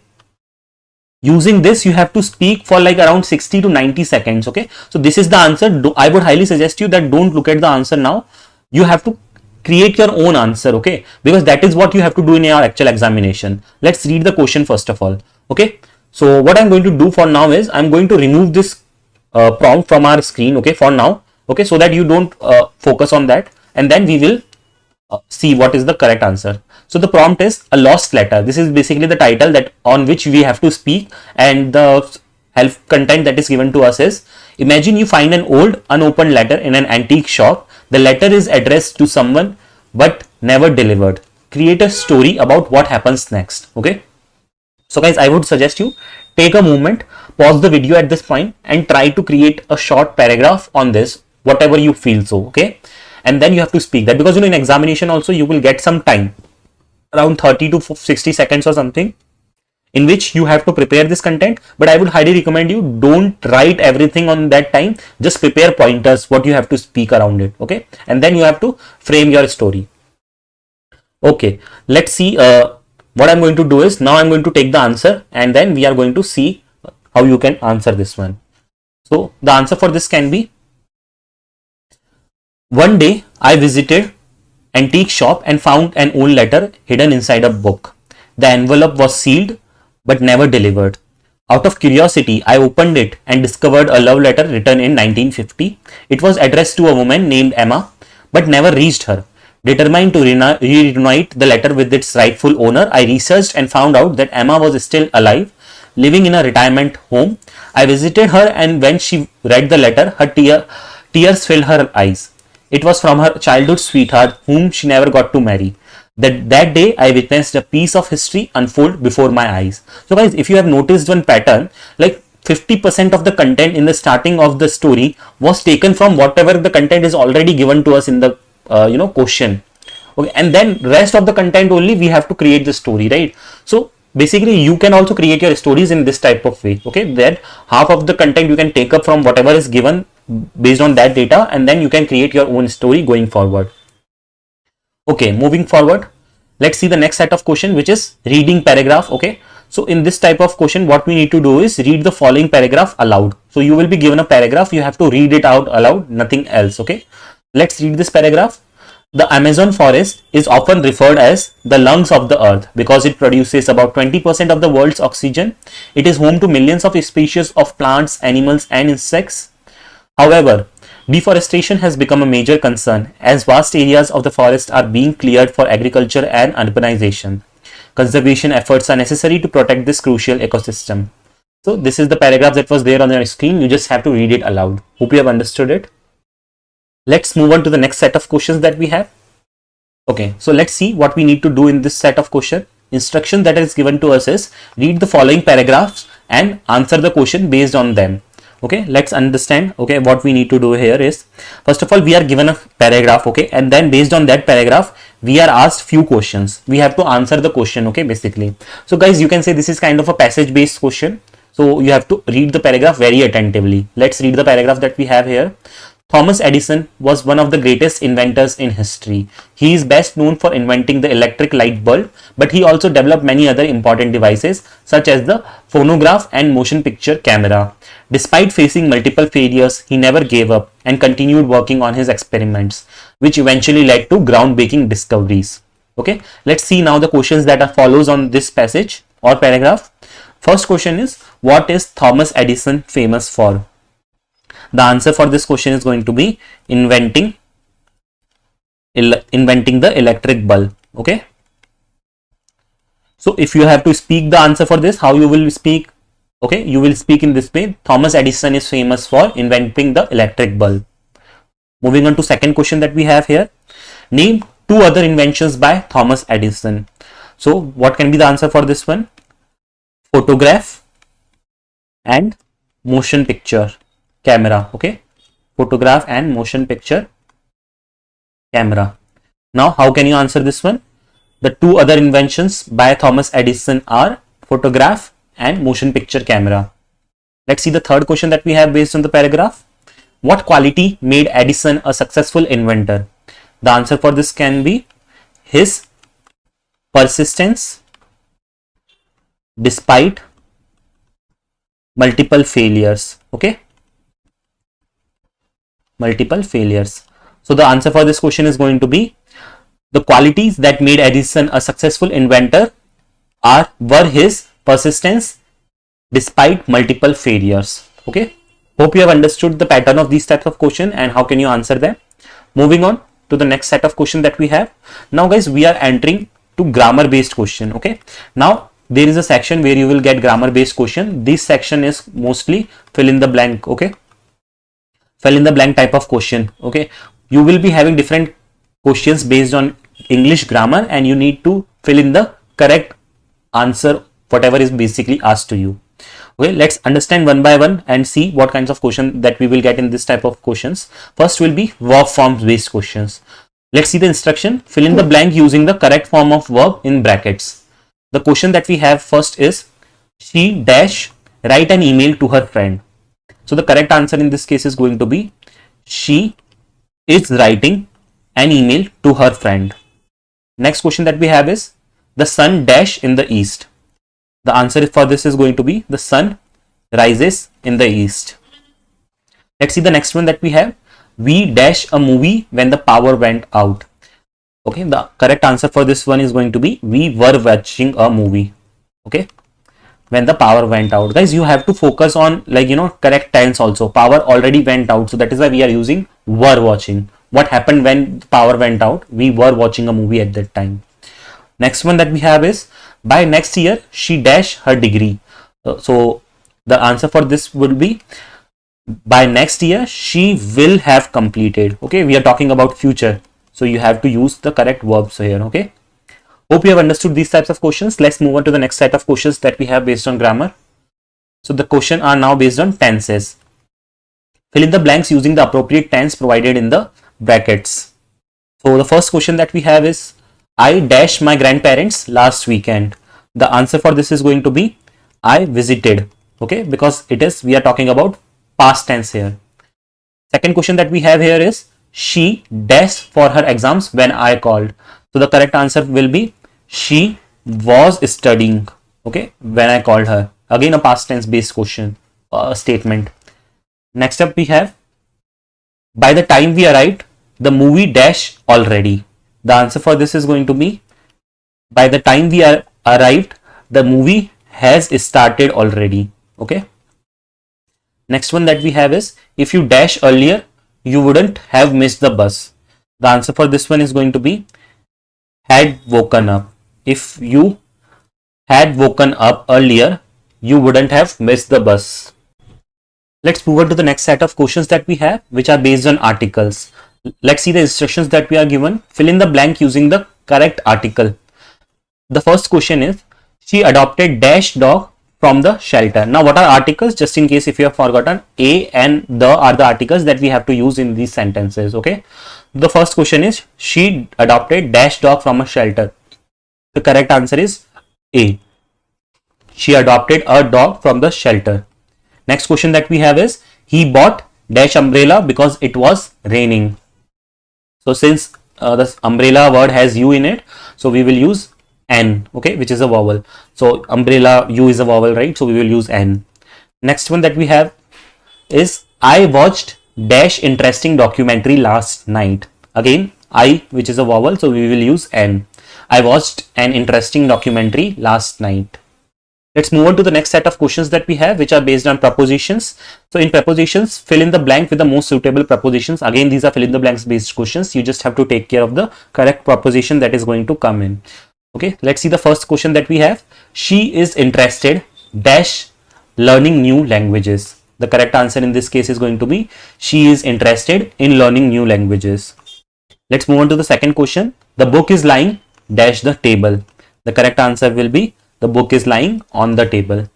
using this you have to speak for around 60 to 90 seconds. Okay, so this is the answer. I would highly suggest you that don't look at the answer now. You have to create your own answer. Okay, because that is what you have to do in your actual examination. Let's read the question first of all. Okay, so what I'm going to do for now is I'm going to remove this prompt from our screen. Okay, for now. Okay, so that you don't focus on that, and then we will see what is the correct answer. So the prompt is a lost letter. This is basically the title that on which we have to speak, and the help content that is given to us is: imagine you find an old unopened letter in an antique shop. The letter is addressed to someone but never delivered. Create a story about what happens next. Okay. So guys, I would suggest you take a moment, pause the video at this point and try to create a short paragraph on this, whatever you feel so. Okay. And then you have to speak that, because in examination also you will get some time, around 30 to 60 seconds or something, in which you have to prepare this content. But I would highly recommend you don't write everything on that time. Just prepare pointers, what you have to speak around it. Okay. And then you have to frame your story. Okay. Let's see. What I'm going to do is, now I'm going to take the answer and then we are going to see how you can answer this one. So the answer for this can be: one day I visited antique shop and found an old letter hidden inside a book. The envelope was sealed but never delivered. Out of curiosity, I opened it and discovered a love letter written in 1950. It was addressed to a woman named Emma but never reached her. Determined to reunite the letter with its rightful owner, I researched and found out that Emma was still alive, living in a retirement home. I visited her, and when she read the letter, her tears filled her eyes. It was from her childhood sweetheart, whom she never got to marry. That day, I witnessed a piece of history unfold before my eyes. So guys, if you have noticed one pattern, like 50% of the content in the starting of the story was taken from whatever the content is already given to us in the question. Okay, and then rest of the content only we have to create the story, right? So basically you can also create your stories in this type of way. Okay, that half of the content you can take up from whatever is given based on that data, and then you can create your own story going forward. Okay, moving forward, let's see the next set of question, which is reading paragraph. Okay, so in this type of question, what we need to do is read the following paragraph aloud. So you will be given a paragraph, you have to read it out aloud, nothing else. Okay, let's read this paragraph. The Amazon forest is often referred as the lungs of the earth because it produces about 20% of the world's oxygen. It is home to millions of species of plants, animals, and insects. However, deforestation has become a major concern as vast areas of the forest are being cleared for agriculture and urbanization. Conservation efforts are necessary to protect this crucial ecosystem. So this is the paragraph that was there on your screen. You just have to read it aloud. Hope you have understood it. Let's move on to the next set of questions that we have. Okay, so let's see what we need to do in this set of question. Instruction that is given to us is read the following paragraphs and answer the question based on them. Okay, let's understand. Okay, what we need to do here is, first of all, we are given a paragraph. Okay, and then based on that paragraph, we are asked few questions. We have to answer the question. Okay, basically. So guys, you can say this is kind of a passage based question. So you have to read the paragraph very attentively. Let's read the paragraph that we have here. Thomas Edison was one of the greatest inventors in history. He is best known for inventing the electric light bulb, but he also developed many other important devices such as the phonograph and motion picture camera. Despite facing multiple failures, he never gave up and continued working on his experiments, which eventually led to groundbreaking discoveries. Okay, let's see now the questions that are follows on this passage or paragraph. First question is, what is Thomas Edison famous for? The answer for this question is going to be inventing the electric bulb. Okay. So if you have to speak the answer for this, how you will speak? Okay, you will speak in this way. Thomas Edison is famous for inventing the electric bulb. Moving on to second question that we have here. Name two other inventions by Thomas Edison. So what can be the answer for this one? Photograph and motion picture camera. Okay, photograph and motion picture camera. Now how can you answer this one? The two other inventions by Thomas Edison are photograph and motion picture camera. Let's see the third question that we have based on the paragraph. What quality made Edison a successful inventor? The answer for this can be his persistence despite multiple failures. Okay, multiple failures. So the answer for this question is going to be, the qualities that made Edison a successful inventor were his persistence despite multiple failures. Okay, hope you have understood the pattern of these types of questions and how can you answer them. Moving on to the next set of questions that we have. Now guys, we are entering to grammar based question. Okay, now there is a section where you will get grammar based question. This section is mostly fill in the blank. Okay, fill in the blank type of question. Okay, you will be having different questions based on English grammar, and you need to fill in the correct answer whatever is basically asked to you. Okay, let's understand one by one and see what kinds of question that we will get in this type of questions. First will be verb forms based questions. Let's see the instruction. Fill in the blank using the correct form of verb in brackets. The question that we have first is, she dash write an email to her friend. So the correct answer in this case is going to be, she is writing an email to her friend. Next question that we have is, the sun dash in the east. The answer for this is going to be, the sun rises in the east. Let's see the next one that we have. We dash a movie when the power went out. Okay, the correct answer for this one is going to be, we were watching a movie. Okay, when the power went out. Guys, you have to focus on, like, correct tense also. Power already went out, so that is why we are using were watching. What happened when the power went out? We were watching a movie at that time. Next one that we have is, by next year she dash her degree. So the answer for this would be, by next year she will have completed. Okay, we are talking about future, so you have to use the correct verbs here. Okay, hope you have understood these types of questions. Let's move on to the next set of questions that we have based on grammar. So the question are now based on tenses. Fill in the blanks using the appropriate tense provided in the brackets. So the first question that we have is, I dash my grandparents last weekend. The answer for this is going to be, I visited. Okay, because we are talking about past tense here. Second question that we have here is, she dashed for her exams when I called. So the correct answer will be, she was studying. Okay, when I called her. Again a past tense based question statement. Next up we have, by the time we arrived, the movie dash already. The answer for this is going to be, by the time we arrived, the movie has started already. Okay. Next one that we have is, if you dash earlier, you wouldn't have missed the bus. The answer for this one is going to be, had woken up. If you had woken up earlier, you wouldn't have missed the bus. Let's move on to the next set of questions that we have, which are based on articles. Let's see the instructions that we are given. Fill in the blank using the correct article. The first question is, she adopted dash dog from the shelter. Now what are articles? Just in case if you have forgotten, a and the are the articles that we have to use in these sentences. Okay. The first question is, she adopted dash dog from a shelter. The correct answer is A. She adopted a dog from the shelter. Next question that we have is, he bought dash umbrella because it was raining. So since this umbrella word has U in it, so we will use N, okay, which is a vowel. So umbrella, U is a vowel, right? So we will use N. Next one that we have is, I watched dash interesting documentary last night. Again, I, which is a vowel, so we will use N. I watched an interesting documentary last night. Let's move on to the next set of questions that we have, which are based on prepositions. So in prepositions, fill in the blank with the most suitable prepositions. Again, these are fill in the blanks based questions. You just have to take care of the correct preposition that is going to come in. Okay, let's see the first question that we have. She is interested dash learning new languages. The correct answer in this case is going to be, she is interested in learning new languages. Let's move on to the second question. The book is lying dash the table. The correct answer will be, the book is lying on the table.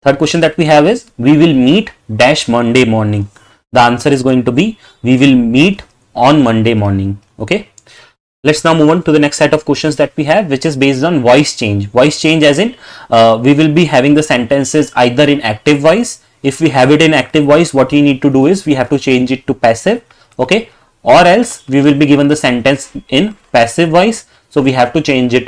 Third question that we have is, we will meet dash Monday morning. The answer is going to be, we will meet on Monday morning. Okay. Let's now move on to the next set of questions that we have, which is based on voice change. Voice change as in, we will be having the sentences either in active voice. If we have it in active voice, what we need to do is we have to change it to passive. Okay. Or else we will be given the sentence in passive voice. So we have to change it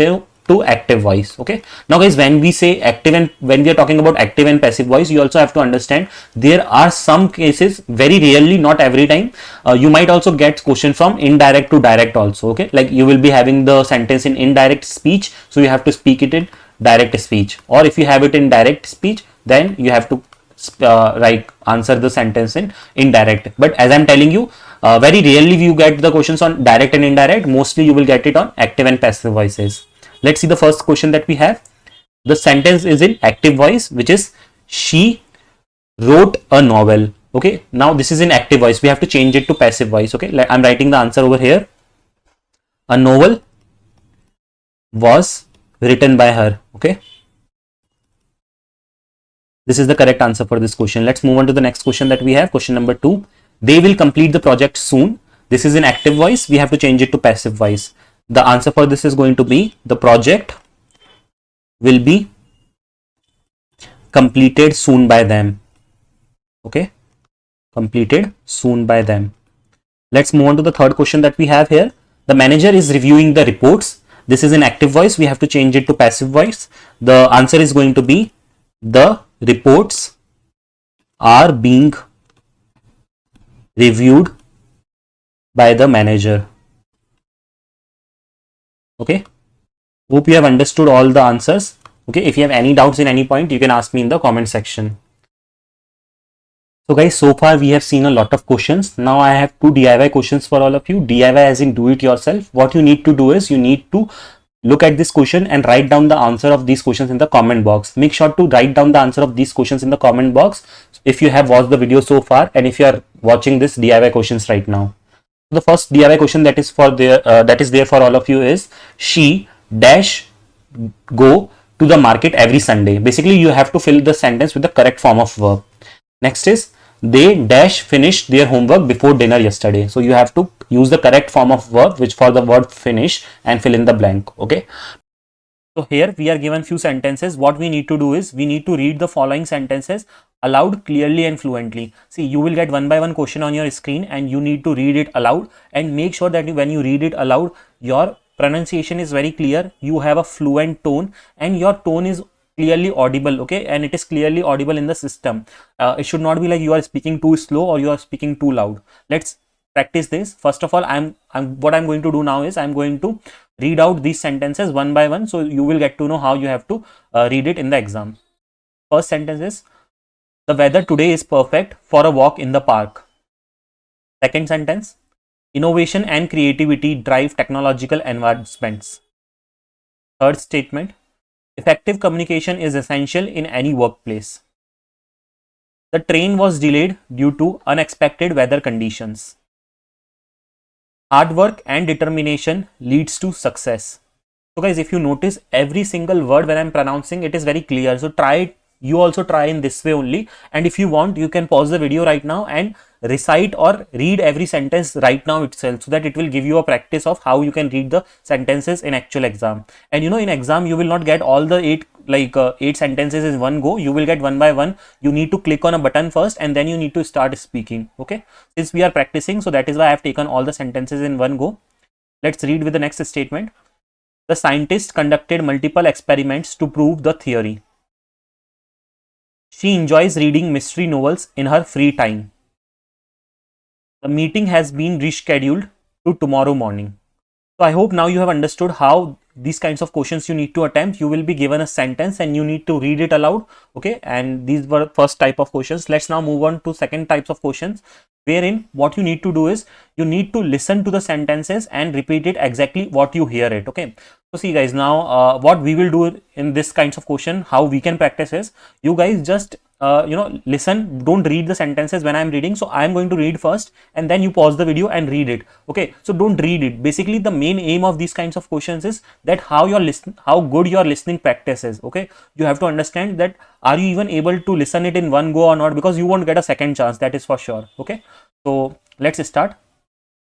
to active voice. Okay. Now guys, when we say active and when we are talking about active and passive voice, you also have to understand there are some cases, very rarely, not every time, you might also get question from indirect to direct also. Okay. Like you will be having the sentence in indirect speech, so you have to speak it in direct speech, or if you have it in direct speech, then you have to answer the sentence in indirect. But as I'm telling you, Very rarely you get the questions on direct and indirect. Mostly you will get it on active and passive voices. Let's see the first question that we have. The sentence is in active voice, which is she wrote a novel. Okay, now this is in active voice. We have to change it to passive voice. Okay, I'm writing the answer over here. A novel was written by her. Okay, this is the correct answer for this question. Let's move on to the next question that we have. Question number 2. They will complete the project soon. This is in active voice. We have to change it to passive voice. The answer for this is going to be the project will be completed soon by them. Okay, completed soon by them. Let's move on to the third question that we have here. The manager is reviewing the reports. This is in active voice. We have to change it to passive voice. The answer is going to be the reports are being reviewed by the manager. Okay, hope you have understood all the answers. Okay, if you have any doubts in any point, you can ask me in the comment section. So guys, so far we have seen a lot of questions. Now I have 2 DIY questions for all of you. DIY as in do it yourself. What you need to do is you need to look at this question and write down the answer of these questions in the comment box. Make sure to write down the answer of these questions in the comment box if you have watched the video so far and if you are watching this DIY questions right now. The first DIY question that is there for all of you is she dash go to the market every Sunday. Basically, you have to fill the sentence with the correct form of verb. Next is they dash finished their homework before dinner yesterday. So you have to use the correct form of verb which for the word finish and fill in the blank. Okay. So here we are given few sentences. What we need to do is we need to read the following sentences aloud clearly and fluently. See, you will get one by one question on your screen and you need to read it aloud and make sure that when you read it aloud, your pronunciation is very clear. You have a fluent tone and your tone is clearly audible. Okay, and it is clearly audible in the system. It should not be like you are speaking too slow or you are speaking too loud. Let's practice this. First of all, what I'm going to do now is I'm going to read out these sentences one by one, so you will get to know how you have to read it in the exam. First sentence is the weather today is perfect for a walk in the park. Second sentence, innovation and creativity drive technological advancements. Third statement, effective communication is essential in any workplace. The train was delayed due to unexpected weather conditions. Hard work and determination leads to success. So guys, if you notice every single word when I'm pronouncing, it is very clear. So try it. You also try in this way only. And if you want, you can pause the video right now and recite or read every sentence right now itself, so that it will give you a practice of how you can read the sentences in actual exam. And you know, in exam you will not get all the 8 sentences in one go. You will get one by one. You need to click on a button first and then you need to start speaking. Okay, since we are practicing, so that is why I have taken all the sentences in one go. Let's read with the next statement. The scientist conducted multiple experiments to prove the theory. She enjoys reading mystery novels in her free time. The meeting has been rescheduled to tomorrow morning. So I hope now you have understood how these kinds of questions you need to attempt. You will be given a sentence and you need to read it aloud. Okay, and these were first type of questions. Let's now move on to second types of questions, wherein what you need to do is you need to listen to the sentences and repeat it exactly what you hear it. Okay, so see guys, now what we will do in this kinds of question, how we can practice is you guys just listen, don't read the sentences when I'm reading. So I'm going to read first and then you pause the video and read it. Okay, so don't read it. Basically the main aim of these kinds of questions is that how good your listening practice is. Okay, you have to understand that are you even able to listen it in one go or not, because you won't get a second chance, that is for sure. Okay, so let's start.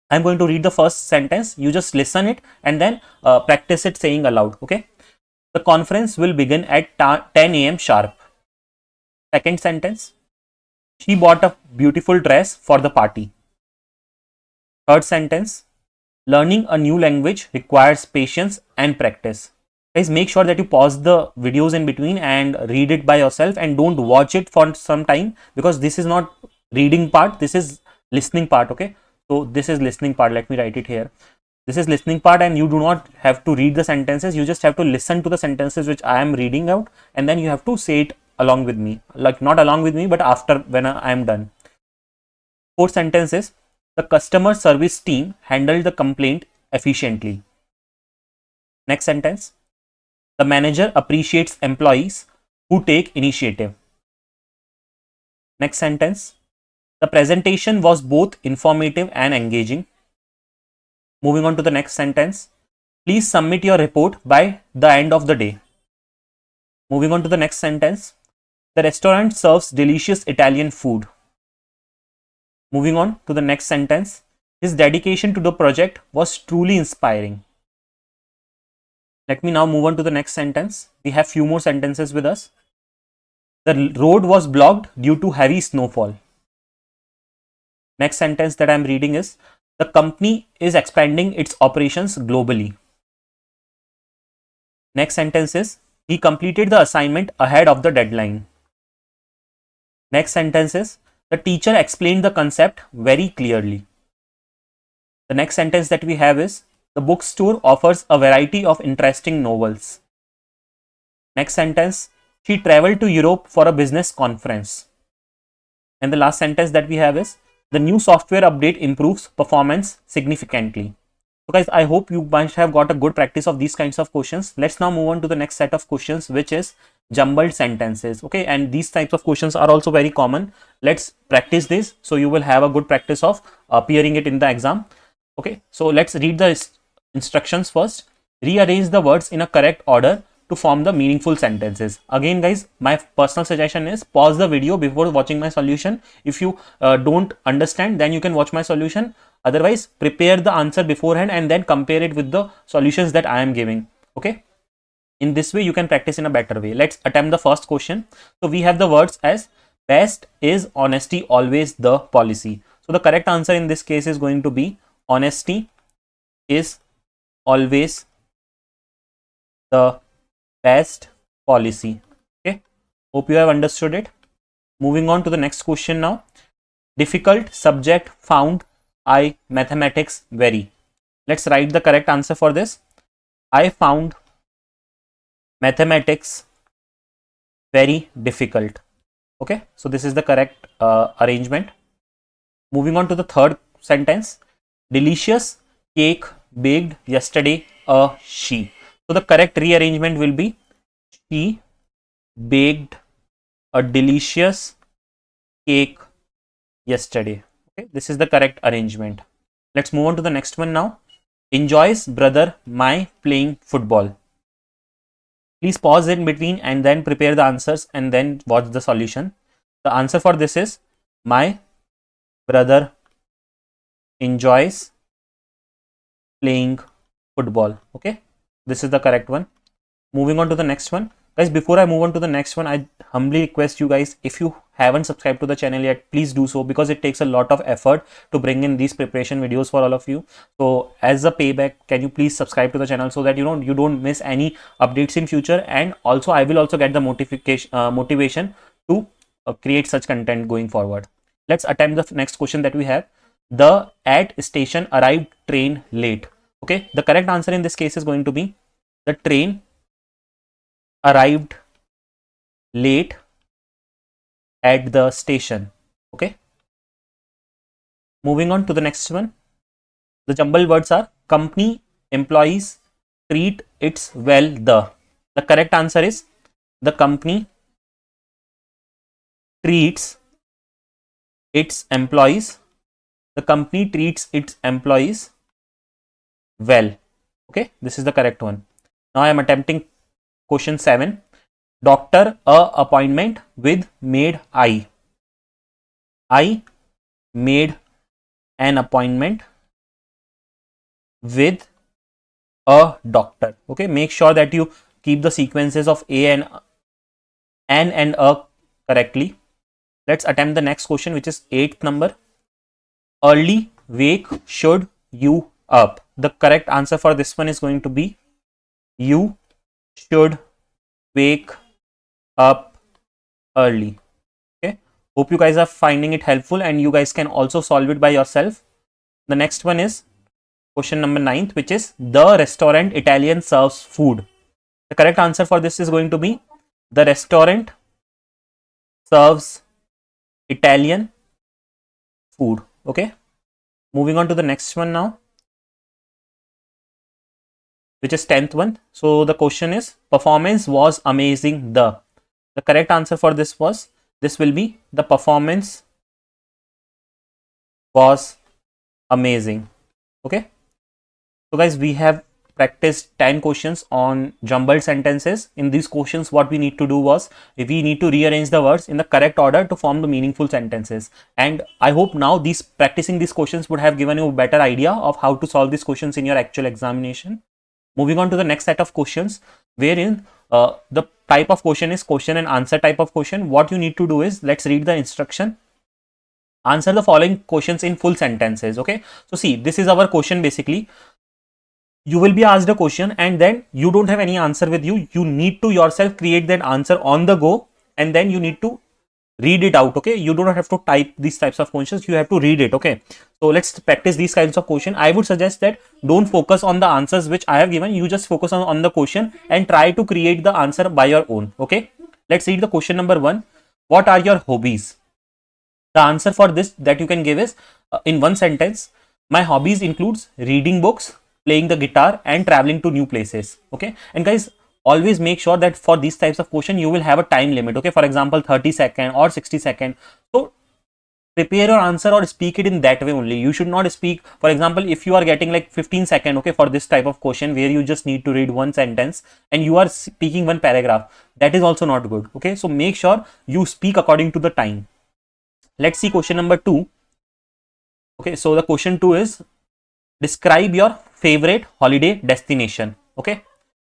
I'm going to read the first sentence. You just listen it and then practice it saying aloud. Okay, the conference will begin at 10 a.m. sharp. Second sentence, she bought a beautiful dress for the party. Third sentence, learning a new language requires patience and practice. Guys, make sure that you pause the videos in between and read it by yourself and don't watch it for some time, because this is not reading part, this is listening part. Okay, so this is listening part. Let me write it here. This is listening part, and you do not have to read the sentences. You just have to listen to the sentences which I am reading out, and then you have to say it along with me, like not along with me, but after when I am done. Fourth sentence is The customer service team handled the complaint efficiently. Next sentence. The manager appreciates employees who take initiative. Next sentence. The presentation was both informative and engaging. Moving on to the next sentence. Please submit your report by the end of the day. Moving on to the next sentence. The restaurant serves delicious Italian food. Moving on to the next sentence. His dedication to the project was truly inspiring. Let me now move on to the next sentence. We have few more sentences with us. The road was blocked due to heavy snowfall. Next sentence that I am reading is, the company is expanding its operations globally. Next sentence is, he completed the assignment ahead of the deadline. Next sentence is, the teacher explained the concept very clearly. The next sentence that we have is, the bookstore offers a variety of interesting novels. Next sentence, she traveled to Europe for a business conference. And the last sentence that we have is, the new software update improves performance significantly. So guys, I hope you must have got a good practice of these kinds of questions. Let's now move on to the next set of questions, which is jumbled sentences. Okay, and these types of questions are also very common. Let's practice this so you will have a good practice of appearing it in the exam. Okay, so let's read the instructions first. Rearrange the words in a correct order to form the meaningful sentences. Again guys, my personal suggestion is pause the video before watching my solution. If you don't understand, then you can watch my solution. Otherwise, prepare the answer beforehand and then compare it with the solutions that I am giving. Okay, in this way you can practice in a better way. Let's attempt the first question. So we have the words as, best is honesty always the policy. So the correct answer in this case is going to be, honesty is always the best policy. Okay, hope you have understood it. Moving on to the next question now. Difficult subject found I mathematics very. Let's write the correct answer for this. I found mathematics very difficult. Okay, so this is the correct arrangement. Moving on to the third sentence. Delicious cake baked yesterday a she. So the correct rearrangement will be, she baked a delicious cake yesterday. Okay, this is the correct arrangement. Let's move on to the next one now. Enjoys brother my playing football. Please pause in between and then prepare the answers and then watch the solution. The answer for this is, my brother enjoys playing football. Okay, this is the correct one. Moving on to the next one. Guys, before I move on to the next one, I humbly request you guys, if you haven't subscribed to the channel yet, please do so, because it takes a lot of effort to bring in these preparation videos for all of you. So as a payback, can you please subscribe to the channel so that you don't miss any updates in future, and also I will also get the motivation to create such content going forward. Let's attempt the next question that we have. The at station arrived train late. Okay, the correct answer in this case is going to be, the train arrived late at the station. Okay, moving on to the next one. The jumbled words are, company employees treat its well the. The correct answer is, the company treats its employees. The company treats its employees well. Okay, this is the correct one. Now I am attempting question 7. Doctor a appointment with maid I. I made an appointment with a doctor. Okay, make sure that you keep the sequences of a and an and a correctly. Let's attempt the next question, which is 8th number. Early wake should you up. The correct answer for this one is going to be, you should wake up early. Okay, hope you guys are finding it helpful and you guys can also solve it by yourself. The next one is question number 9th, which is, the restaurant Italian serves food. The correct answer for this is going to be, the restaurant serves Italian food. Okay, Moving on to the next one now, which is 10th one. So the question is, performance was amazing. The correct answer for this was, this will be, the performance was amazing. Okay. So guys, we have practiced 10 questions on jumbled sentences. In these questions, what we need to do was, we need to rearrange the words in the correct order to form the meaningful sentences. And I hope now practicing these questions would have given you a better idea of how to solve these questions in your actual examination. Moving on to the next set of questions, wherein the type of question is question and answer type of question. What you need to do is, let's read the instruction. Answer the following questions in full sentences. Okay. So see, this is our question basically. You will be asked a question and then you don't have any answer with you. You need to yourself create that answer on the go, and then you need to read it out. Okay. You do not have to type these types of questions. You have to read it. Okay. So let's practice these kinds of questions. I would suggest that don't focus on the answers which I have given. You just focus on the question and try to create the answer by your own. Okay. Let's read the question number 1. What are your hobbies? The answer for this that you can give is, in one sentence, my hobbies includes reading books, playing the guitar, and traveling to new places. Okay. And guys, always make sure that for these types of question, you will have a time limit. Okay. For example, 30 second or 60 second. So prepare your answer or speak it in that way only. You should not speak, for example, if you are getting like 15 second, okay, for this type of question where you just need to read one sentence and you are speaking one paragraph, that is also not good. Okay. So make sure you speak according to the time. Let's see question number 2. Okay. So the question 2 is, describe your favorite holiday destination. Okay.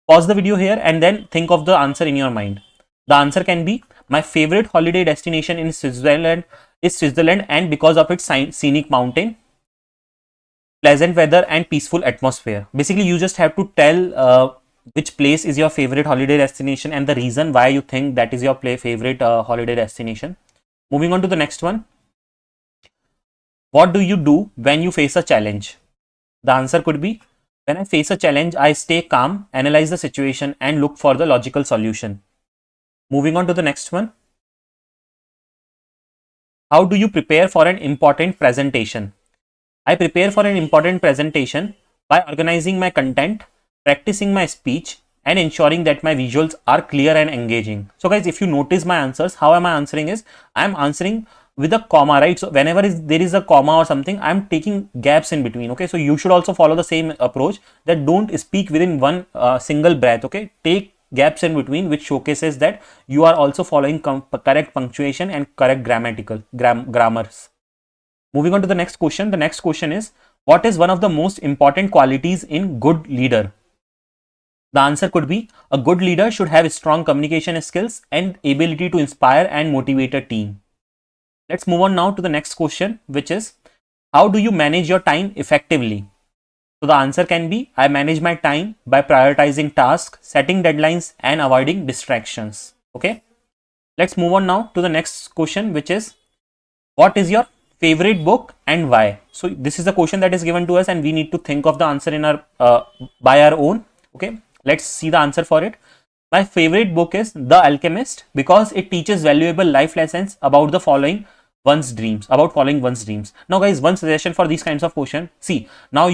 Pause the video here and then think of the answer in your mind. The answer can be, my favorite holiday destination in Switzerland is Switzerland, and because of its scenic mountain, pleasant weather, and peaceful atmosphere. Basically, you just have to tell which place is your favorite holiday destination and the reason why you think that is your favorite holiday destination. Moving on to the next one. What do you do when you face a challenge? The answer could be, when I face a challenge, I stay calm, analyze the situation, and look for the logical solution. Moving on to the next one. How do you prepare for an important presentation? I prepare for an important presentation by organizing my content, practicing my speech, and ensuring that my visuals are clear and engaging. So guys, if you notice my answers, how am I answering is, I am answering with a comma, right? So whenever there is a comma or something, I'm taking gaps in between. Okay. So you should also follow the same approach, that don't speak within one single breath. Okay. Take gaps in between, which showcases that you are also following correct punctuation and correct grammars. Moving on to the next question. The next question is, what is one of the most important qualities in good leader? The answer could be, a good leader should have strong communication skills and ability to inspire and motivate a team. Let's move on now to the next question, which is, how do you manage your time effectively? So the answer can be, I manage my time by prioritizing tasks, setting deadlines, and avoiding distractions. Okay. Let's move on now to the next question, which is, what is your favorite book and why? So this is the question that is given to us and we need to think of the answer in our by our own. Okay. Let's see the answer for it. My favorite book is The Alchemist because it teaches valuable life lessons about following one's dreams. Now guys, one suggestion for these kinds of questions. See, now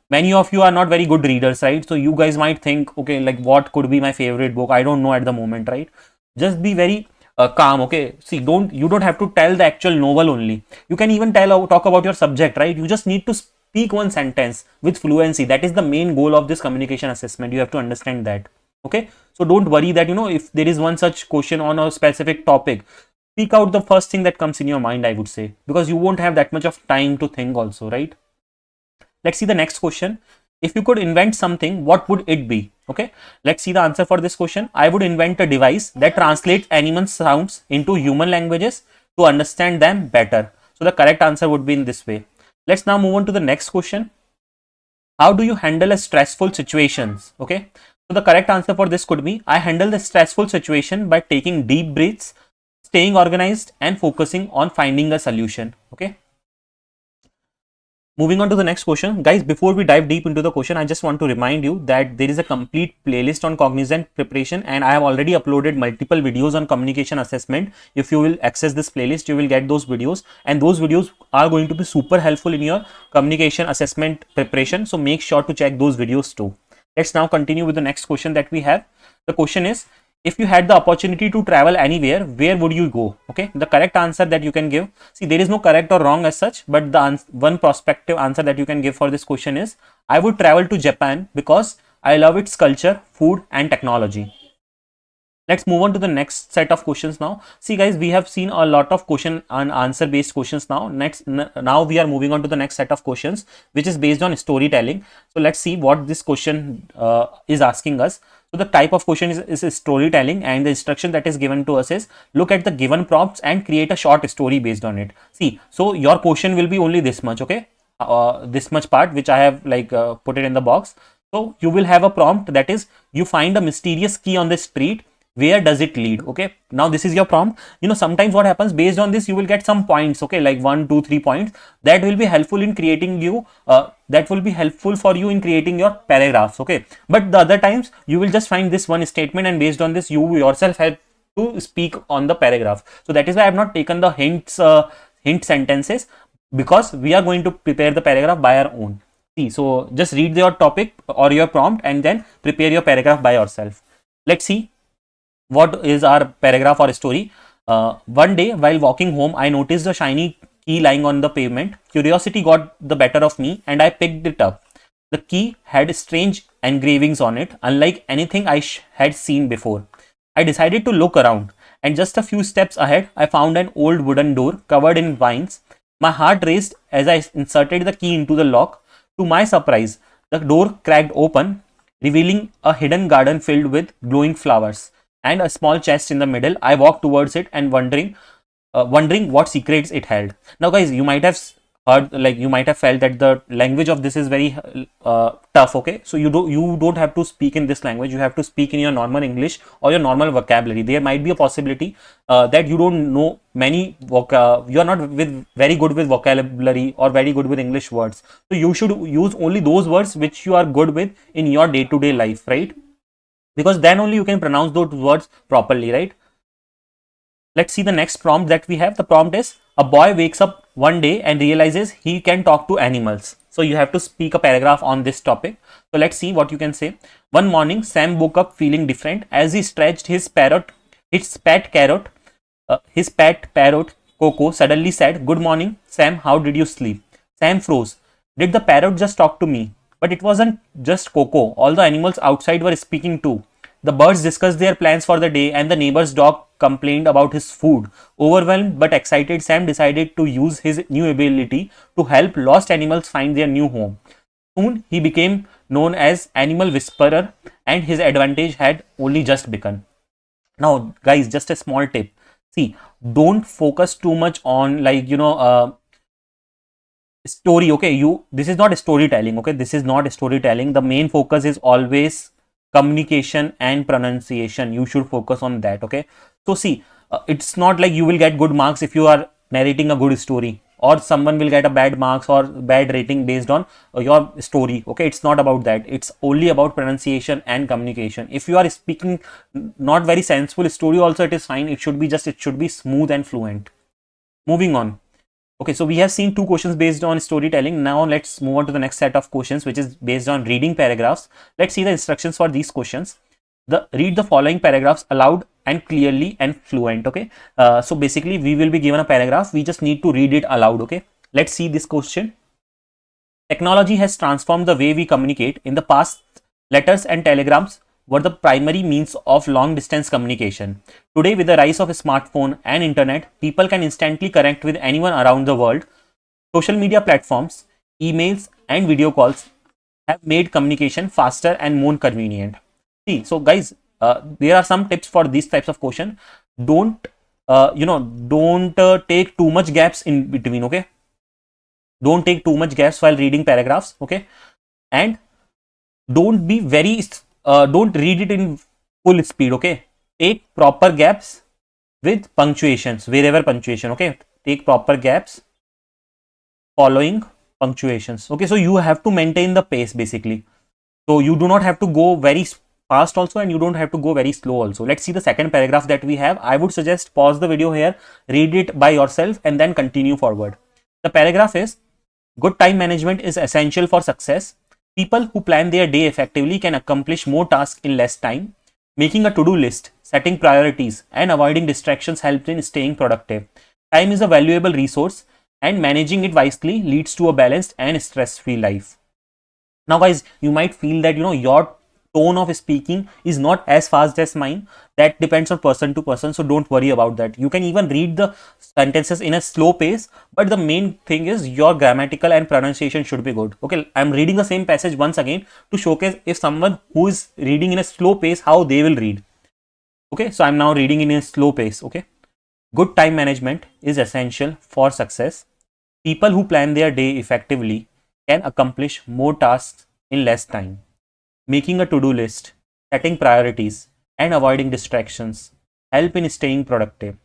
many of you are not very good readers, right? So you guys might think, okay, like what could be my favorite book? I don't know at the moment, right? Just be very calm. Okay. See, you don't have to tell the actual novel only. You can even talk about your subject, right? You just need to speak one sentence with fluency. That is the main goal of this communication assessment. You have to understand that. Okay. So don't worry that, if there is one such question on a specific topic, speak out the first thing that comes in your mind, I would say, because you won't have that much of time to think also, right? Let's see the next question. If you could invent something, what would it be? Okay. Let's see the answer for this question. I would invent a device that translates animal sounds into human languages to understand them better. So the correct answer would be in this way. Let's now move on to the next question. How do you handle a stressful situations? Okay. So the correct answer for this could be, I handle the stressful situation by taking deep breaths, staying organized, and focusing on finding a solution. Okay. Moving on to the next question, guys, before we dive deep into the question, I just want to remind you that there is a complete playlist on Cognizant preparation, and I have already uploaded multiple videos on communication assessment. If you will access this playlist, you will get those videos, and those videos are going to be super helpful in your communication assessment preparation. So make sure to check those videos too. Let's now continue with the next question that we have. The question is, if you had the opportunity to travel anywhere, where would you go? Okay, the correct answer that you can give, see, there is no correct or wrong as such, but the one prospective answer that you can give for this question is, I would travel to Japan because I love its culture, food and technology. Let's move on to the next set of questions now. See guys, we have seen a lot of question and answer based questions now. Now we are moving on to the next set of questions, which is based on storytelling. So let's see what this question is asking us. So the type of question is storytelling, and the instruction that is given to us is, look at the given prompts and create a short story based on it. See, so your question will be only this much, okay? This much part which I have put it in the box. So you will have a prompt that is, you find a mysterious key on the street. Where does it lead? Okay, now this is your prompt. You know, sometimes what happens, based on this you will get some points, okay, like 1 2 3 points that will be helpful in creating you that will be helpful for you in creating your paragraphs, okay. But the other times you will just find this one statement, and based on this you yourself have to speak on the paragraph. So that is why I have not taken the hint sentences, because we are going to prepare the paragraph by our own. See, so just read your topic or your prompt and then prepare your paragraph by yourself. Let's see what is our paragraph or story. One day while walking home, I noticed a shiny key lying on the pavement. Curiosity got the better of me and I picked it up. The key had strange engravings on it, unlike anything I had seen before. I decided to look around, and just a few steps ahead, I found an old wooden door covered in vines. My heart raced as I inserted the key into the lock. To my surprise, the door cracked open, revealing a hidden garden filled with glowing flowers and a small chest in the middle. I walked towards it and wondering what secrets it held. Now guys, you might have heard, you might have felt that the language of this is very tough, okay. So you don't have to speak in this language, you have to speak in your normal English or your normal vocabulary. There might be a possibility that you don't know many you are not very good with vocabulary or very good with English words. So you should use only those words which you are good with in your day-to-day life, right? Because then only you can pronounce those words properly, right? Let's see the next prompt that we have. The prompt is, a boy wakes up one day and realizes he can talk to animals. So you have to speak a paragraph on this topic. So let's see what you can say. One morning, Sam woke up feeling different. As he stretched his pet parrot, Coco, suddenly said, "Good morning, Sam, how did you sleep?" Sam froze. Did the parrot just talk to me? But it wasn't just Coco. All the animals outside were speaking too. The birds discussed their plans for the day, and the neighbor's dog complained about his food. Overwhelmed but excited, Sam decided to use his new ability to help lost animals find their new home. Soon, he became known as Animal Whisperer, and his advantage had only just begun. Now, guys, just a small tip. See, don't focus too much on story, okay. This is not storytelling, okay. This is not storytelling. The main focus is always communication and pronunciation. You should focus on that, okay. So see, it's not like you will get good marks if you are narrating a good story, or someone will get a bad marks or bad rating based on your story, okay. It's not about that. It's only about pronunciation and communication. If you are speaking not very sensible story also, it is fine. It should be smooth and fluent. Moving on. Okay, so we have seen 2 questions based on storytelling. Now let's move on to the next set of questions, which is based on reading paragraphs. Let's see the instructions for these questions. Read the following paragraphs aloud and clearly and fluent, okay. So basically we will be given a paragraph. We just need to read it aloud, okay. Let's see this question. Technology has transformed the way we communicate. In the past, letters and telegrams were the primary means of long-distance communication. Today, with the rise of a smartphone and internet, people can instantly connect with anyone around the world. Social media platforms, emails, and video calls have made communication faster and more convenient. See, so guys, there are some tips for these types of question. Don't take too much gaps in between, okay. Don't take too much gaps while reading paragraphs, okay. And don't be very don't read it in full speed, okay. Take proper gaps with punctuations, wherever punctuation, okay. Take proper gaps following punctuations. Okay, so you have to maintain the pace basically. So you do not have to go very fast also, and you don't have to go very slow also. Let's see the second paragraph that we have. I would suggest pause the video here, read it by yourself, and then continue forward. The paragraph is, good time management is essential for success. People who plan their day effectively can accomplish more tasks in less time. Making a to-do list, setting priorities, and avoiding distractions helps in staying productive. Time is a valuable resource, and managing it wisely leads to a balanced and stress-free life. Now guys, you might feel that your tone of speaking is not as fast as mine. That depends on person to person, so don't worry about that. You can even read the sentences in a slow pace, but the main thing is your grammatical and pronunciation should be good. Okay, I'm reading the same passage once again to showcase if someone who is reading in a slow pace, how they will read. Okay, so I'm now reading in a slow pace. Okay, good time management is essential for success. People who plan their day effectively can accomplish more tasks in less time. Making a to-do list, setting priorities, and avoiding distractions help in staying productive.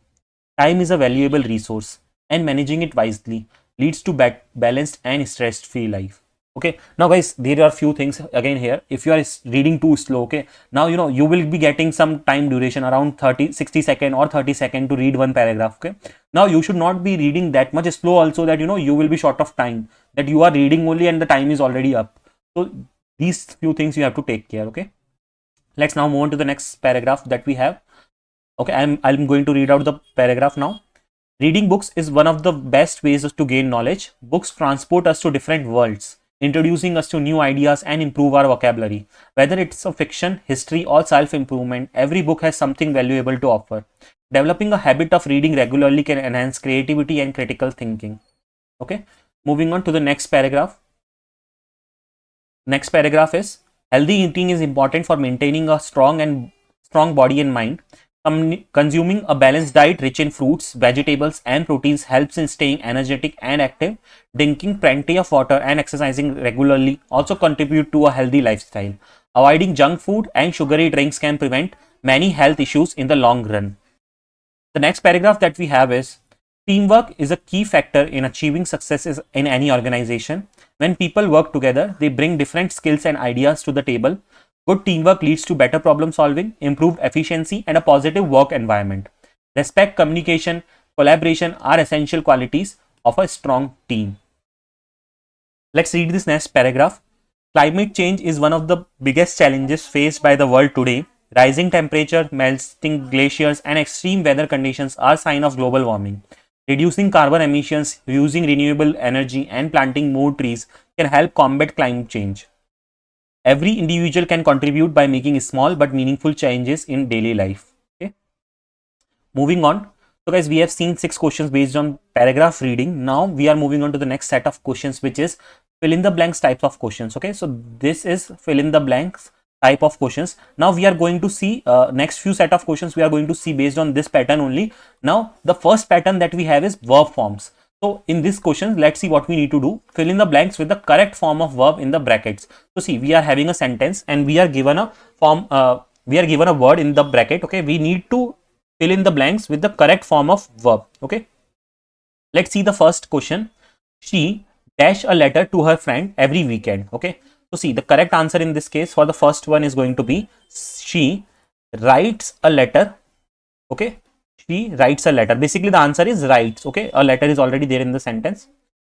Time is a valuable resource, and managing it wisely leads to balanced and stress-free life. Okay, now guys, there are few things again here. If you are reading too slow, okay, now you will be getting some time duration around 60 second or 30 second to read one paragraph. Okay, now you should not be reading that much slow also, that you will be short of time, that you are reading only and the time is already up. So these few things you have to take care. Okay, let's now move on to the next paragraph that we have. Okay, I'm going to read out the paragraph now. Reading books is one of the best ways to gain knowledge. Books transport us to different worlds, introducing us to new ideas and improve our vocabulary. Whether it's a fiction, history, or self-improvement, every book has something valuable to offer. Developing a habit of reading regularly can enhance creativity and critical thinking. Okay, moving on to the next paragraph. Next paragraph is, healthy eating is important for maintaining a strong body and mind. Consuming a balanced diet rich in fruits, vegetables, and proteins helps in staying energetic and active. Drinking plenty of water and exercising regularly also contribute to a healthy lifestyle. Avoiding junk food and sugary drinks can prevent many health issues in the long run. The next paragraph that we have is, teamwork is a key factor in achieving success in any organization. When people work together, they bring different skills and ideas to the table. Good teamwork leads to better problem solving, improved efficiency, and a positive work environment. Respect, communication, collaboration are essential qualities of a strong team. Let's read this next paragraph. Climate change is one of the biggest challenges faced by the world today. Rising temperature, melting glaciers, and extreme weather conditions are signs of global warming. Reducing carbon emissions, using renewable energy, and planting more trees can help combat climate change. Every individual can contribute by making small but meaningful changes in daily life. Okay. Moving on. So guys, we have seen 6 questions based on paragraph reading. Now we are moving on to the next set of questions, which is fill in the blanks types of questions. Okay. So this is fill in the blanks type of questions. Now we are going to see next few set of questions we are going to see based on this pattern only. Now the first pattern that we have is verb forms. So in this question, let's see what we need to do. Fill in the blanks with the correct form of verb in the brackets. So see, we are having a sentence and we are given a form, we are given a word in the bracket. Okay, we need to fill in the blanks with the correct form of verb. Okay, let's see the first question. She dash a letter to her friend every weekend. Okay, so see, the correct answer in this case for the first one is going to be she writes a letter. Okay, she writes a letter. Basically the answer is writes. Okay, a letter is already there in the sentence.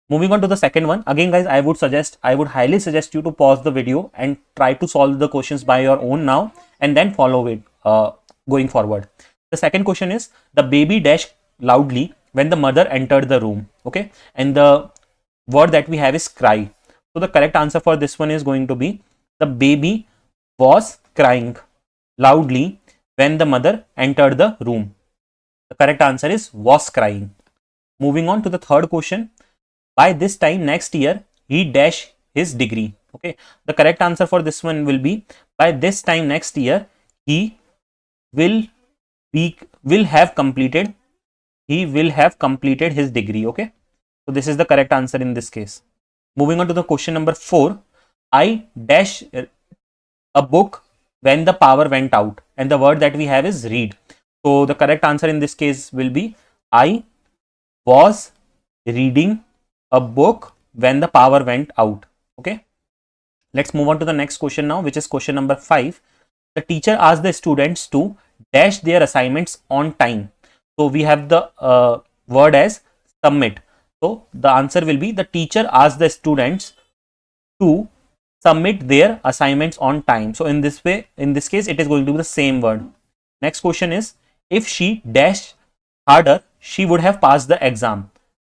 Moving on to the second one. Again guys, I would highly suggest you to pause the video and try to solve the questions by your own now and then follow it going forward. The second question is, the baby dashed loudly when the mother entered the room. Okay, and the word that we have is cry. So the correct answer for this one is going to be, the baby was crying loudly when the mother entered the room. The correct answer is was crying. Moving on to the third question. By this time next year, he dash his degree. Okay, the correct answer for this one will be, by this time next year, he will have completed his degree. Okay, so this is the correct answer in this case. Moving on to the question number 4. I dash a book when the power went out, and the word that we have is read. So the correct answer in this case will be, I was reading a book when the power went out. Okay, let's move on to the next question now, which is question number 5. The teacher asked the students to dash their assignments on time. So we have the word as submit. So the answer will be, the teacher asked the students to submit their assignments on time. So in this way, in this case, it is going to be the same word. Next question is, if she dashed harder, she would have passed the exam.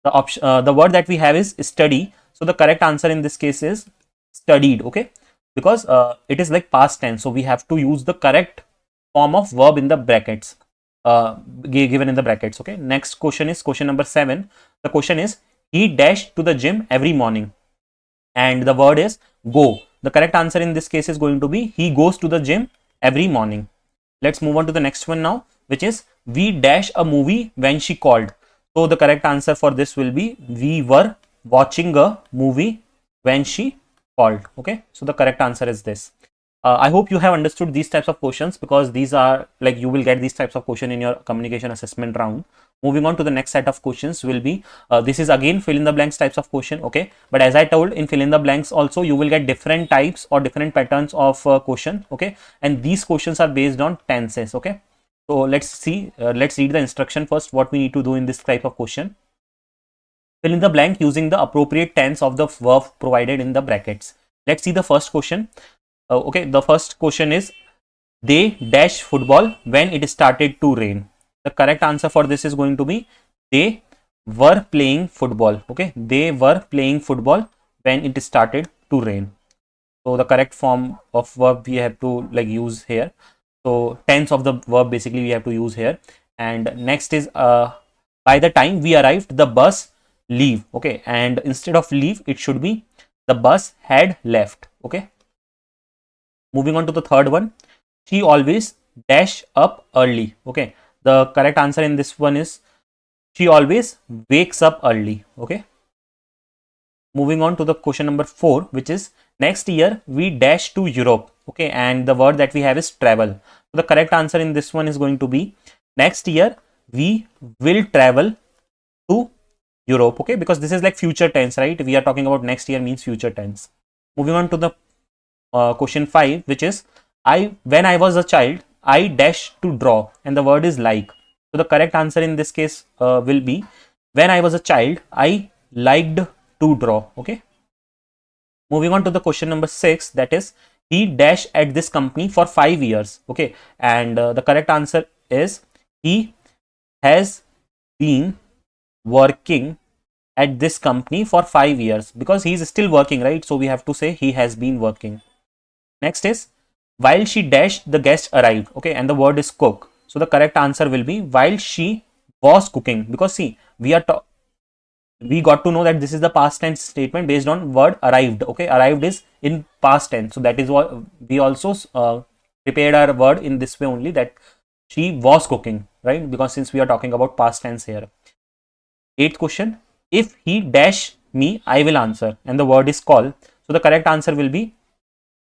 The word that we have is study. So the correct answer in this case is studied. Okay, because it is like past tense, so we have to use the correct form of verb in the brackets, given in the brackets. Okay, next question is question number 7. The question is, he dashed to the gym every morning, and the word is go. The correct answer in this case is going to be, he goes to the gym every morning. Let's move on to the next one now, which is, we dash a movie when she called. So the correct answer for this will be, we were watching a movie when she called. Okay, so the correct answer is this. I hope you have understood these types of questions, because these are like, you will get these types of question in your communication assessment round. Moving on to the next set of questions will be, this is again fill in the blanks types of question. Okay, but as I told, in fill in the blanks also you will get different types or different patterns of question. Okay, and these questions are based on tenses. Okay, so let's see, let's read the instruction first, what we need to do in this type of question. Fill in the blank using the appropriate tense of the verb provided in the brackets. Let's see the first question. Okay, the first question is, they dash football when it started to rain. The correct answer for this is going to be, they were playing football. Okay, they were playing football when it started to rain. So the correct form of verb we have to like use here. So tense of the verb basically we have to use here. And next is, by the time we arrived, the bus leave. Okay, and instead of leave, it should be, the bus had left. Okay, moving on to the third one, she always dash up early. Okay, the correct answer in this one is, she always wakes up early. Okay, moving on to the question number 4, which is, next year we dash to Europe. Okay, and the word that we have is travel. So the correct answer in this one is going to be, next year we will travel to Europe. Okay, because this is like future tense, right? We are talking about next year means future tense. Moving on to the question 5, which is, when I was a child, I dash to draw, and the word is like. So the correct answer in this case will be, when I was a child, I liked to draw. Okay, moving on to the question number 6, that is, he dash at this company for 5 years. Okay, and the correct answer is, he has been working at this company for 5 years, because he is still working, right? So we have to say he has been working. Next is, while she dashed, the guest arrived. Okay, and the word is cook. So the correct answer will be, while she was cooking, because see, we got to know that this is the past tense statement based on word arrived. Okay, arrived is in past tense, so that is what we also prepared our word in this way only, that she was cooking, right? Because since we are talking about past tense here. 8th question, if he dash me, I will answer, and the word is call. So the correct answer will be,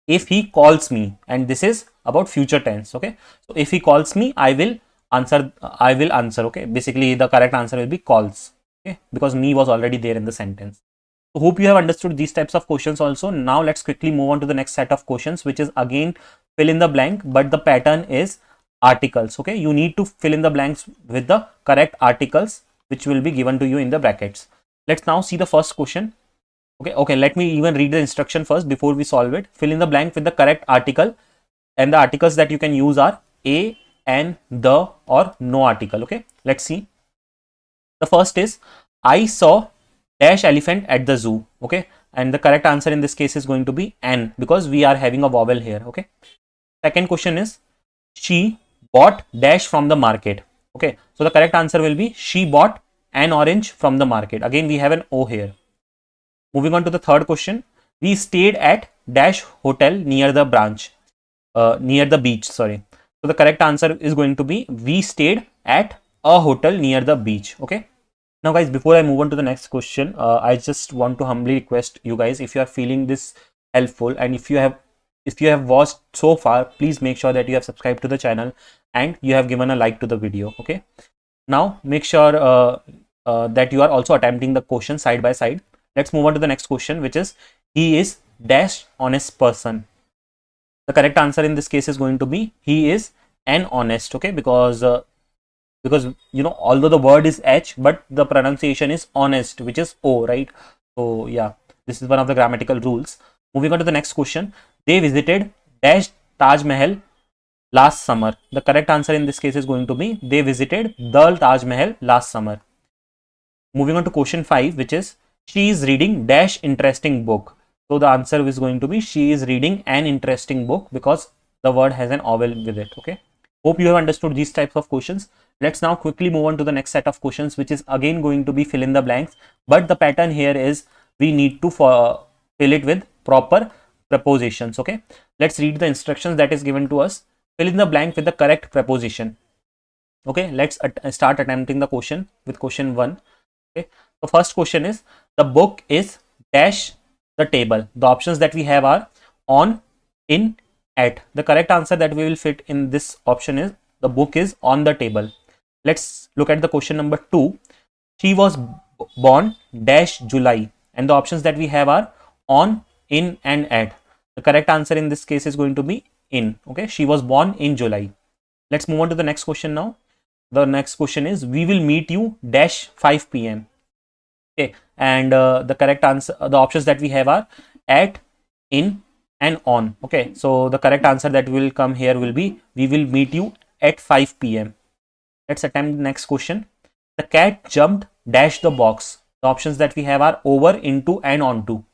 if he calls me, and this is about future tense. Okay, so if he calls me, I will answer. Okay, basically the correct answer will be calls. Okay, because me was already there in the sentence. So hope you have understood these types of questions also. Now let's quickly move on to the next set of questions, which is again fill in the blank, but the pattern is articles. Okay, you need to fill in the blanks with the correct articles, which will be given to you in the brackets. Let's now see the first question. Okay, let me even read the instruction first before we solve it. Fill in the blank with the correct article, and the articles that you can use are a, an, the, or no article. Okay, let's see. The first is, I saw dash elephant at the zoo. Okay, and the correct answer in this case is going to be an, because we are having a vowel here. Okay, second question is, she bought dash from the market. Okay, so the correct answer will be, she bought an orange from the market. Again, we have an O here. Moving on to the third question, we stayed at dash hotel near the beach. Sorry. So the correct answer is going to be, we stayed at a hotel near the beach. Okay. Now guys, before I move on to the next question, I just want to humbly request you guys, if you are feeling this helpful, and if you have watched so far, please make sure that you have subscribed to the channel and you have given a like to the video. Okay. Now make sure that you are also attempting the question side by side. Let's move on to the next question, which is he is dash honest person. The correct answer in this case is going to be he is an honest. Okay, because you know, although the word is H, but the pronunciation is honest, which is O, right? So yeah, this is one of the grammatical rules. Moving on to the next question. They visited dash Taj Mahal last summer. The correct answer in this case is going to be they visited the Taj Mahal last summer. Moving on to question 5, which is she is reading dash interesting book. So the answer is going to be she is reading an interesting book, because the word has an vowel with it. Okay. Hope you have understood these types of questions. Let's now quickly move on to the next set of questions, which is again going to be fill in the blanks. But the pattern here is we need to fill it with proper prepositions. Okay. Let's read the instructions that is given to us. Fill in the blank with the correct preposition. Okay. Let's start attempting the question with question 1. Okay. The first question is the book is dash the table. The options that we have are on, in, at. The correct answer that we will fit in this option is the book is on the table. Let's look at the question number 2. She was born dash July, and the options that we have are on, in, and at. The correct answer in this case is going to be in. Okay, she was born in July. Let's move on to the next question now. The next question is we will meet you dash 5 p.m. Okay, and the correct answer, the options that we have are at, in, and on. Okay, so the correct answer that will come here will be we will meet you at 5 p.m. Let's attempt the next question. The cat jumped dash the box. The options that we have are over, into, and onto.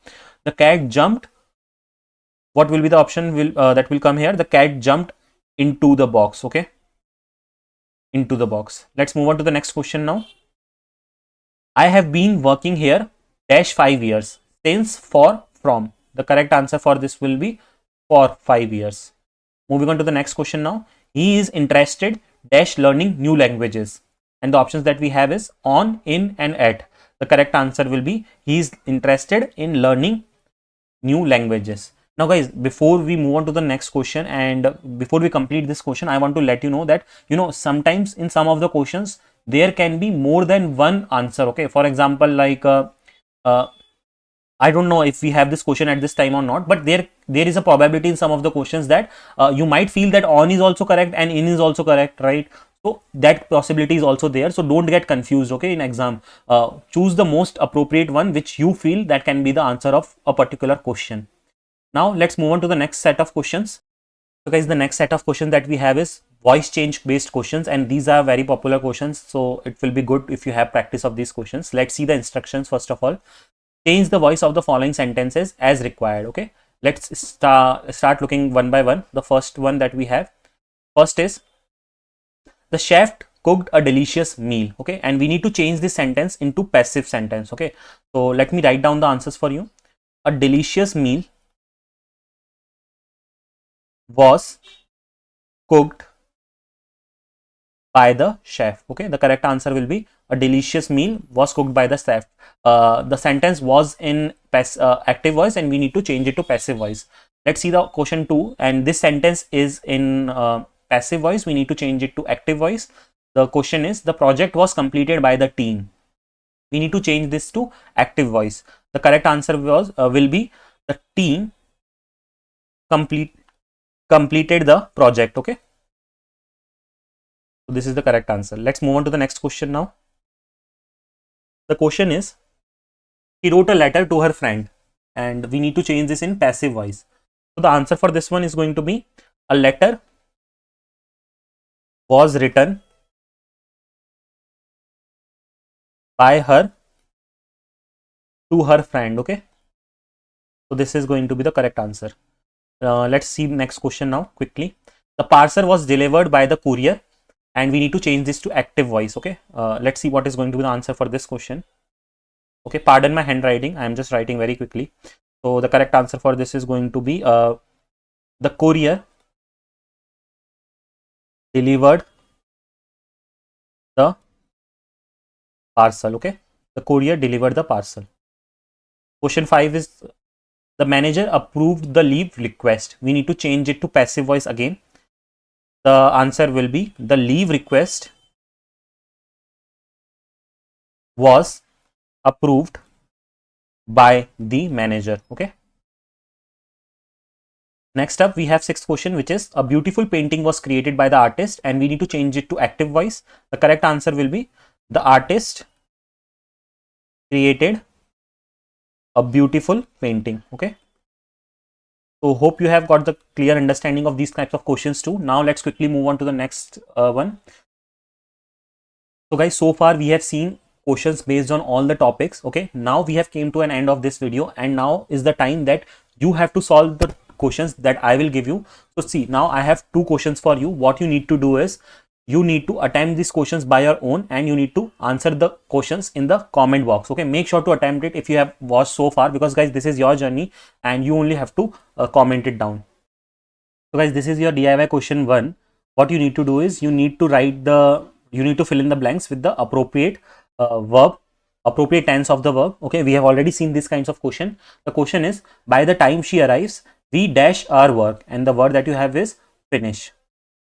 The cat jumped. What will be the option that will come here? The cat jumped into the box. Okay, into the box. Let's move on to the next question now. I have been working here dash 5 years. Since, for, from. The correct answer for this will be for 5 years. Moving on to the next question now. He is interested dash learning new languages, and the options that we have is on, in, and at. The correct answer will be he is interested in learning new languages. Now guys, before we move on to the next question and before we complete this question, I want to let you know that, you know, sometimes in some of the questions there can be more than one answer. Okay, for example, like I don't know if we have this question at this time or not, but there is a probability in some of the questions that you might feel that on is also correct and in is also correct, right? So that possibility is also there. So don't get confused. Okay, in exam, choose the most appropriate one which you feel that can be the answer of a particular question. Now let's move on to the next set of questions. So guys, the next set of questions that we have is voice change based questions, and these are very popular questions. So it will be good if you have practice of these questions. Let's see the instructions first of all. Change the voice of the following sentences as required. Okay, let's start looking one by one. The first one that we have, first is the chef cooked a delicious meal. Okay, and we need to change this sentence into passive sentence. Okay, so let me write down the answers for you. A delicious meal was cooked by the chef. Okay, the correct answer will be a delicious meal was cooked by the chef. The sentence was in active voice and we need to change it to passive voice. Let's see the question 2, and this sentence is in passive voice. We need to change it to active voice. The question is the project was completed by the team. We need to change this to active voice. The correct answer will be the team completed the project. Okay, so this is the correct answer. Let's move on to the next question now. The question is she wrote a letter to her friend, and we need to change this in passive voice. So the answer for this one is going to be a letter was written by her to her friend. Okay, so this is going to be the correct answer. Let's see next question now quickly. The parcel was delivered by the courier, and we need to change this to active voice. Okay, let's see what is going to be the answer for this question. Okay, pardon my handwriting, I am just writing very quickly. So the correct answer for this is going to be the courier delivered the parcel. Okay, the courier delivered the parcel. Question 5 is the manager approved the leave request. We need to change it to passive voice again. The answer will be the leave request was approved by the manager. Okay. Next up, we have sixth question, which is a beautiful painting was created by the artist and we need to change it to active voice. The correct answer will be the artist created a beautiful painting. Okay. So hope you have got the clear understanding of these types of questions too. Now let's quickly move on to the next one. So guys, so far we have seen questions based on all the topics. Okay, now we have came to an end of this video, and now is the time that you have to solve the questions that I will give you. So see, now I have two questions for you. What you need to do is you need to attempt these questions by your own, and you need to answer the questions in the comment box. Okay, make sure to attempt it if you have watched so far, because guys, this is your journey and you only have to comment it down. So guys, this is your DIY question 1. What you need to do is you need to fill in the blanks with the appropriate verb, appropriate tense of the verb. Okay, we have already seen these kinds of question. The question is, by the time she arrives, we dash our work, and the word that you have is finish.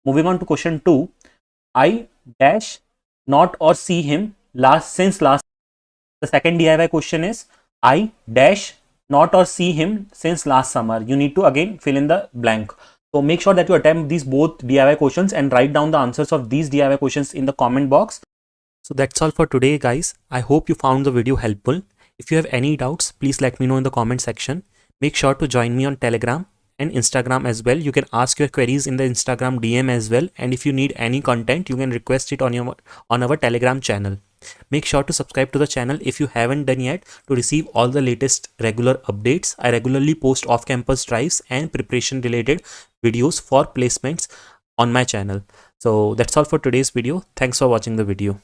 Moving on to question 2, I dash not or see him since last. The second DIY question is, I dash not or see him since last summer. You need to again fill in the blank. So make sure that you attempt these both DIY questions and write down the answers of these DIY questions in the comment box. So that's all for today, guys. I hope you found the video helpful. If you have any doubts, please let me know in the comment section. Make sure to join me on Telegram and Instagram as well. You can ask your queries in the Instagram DM as well. And if you need any content, you can request it on our Telegram channel. Make sure to subscribe to the channel if you haven't done yet to receive all the latest regular updates. I regularly post off-campus drives and preparation related videos for placements on my channel. So that's all for today's video. Thanks for watching the video.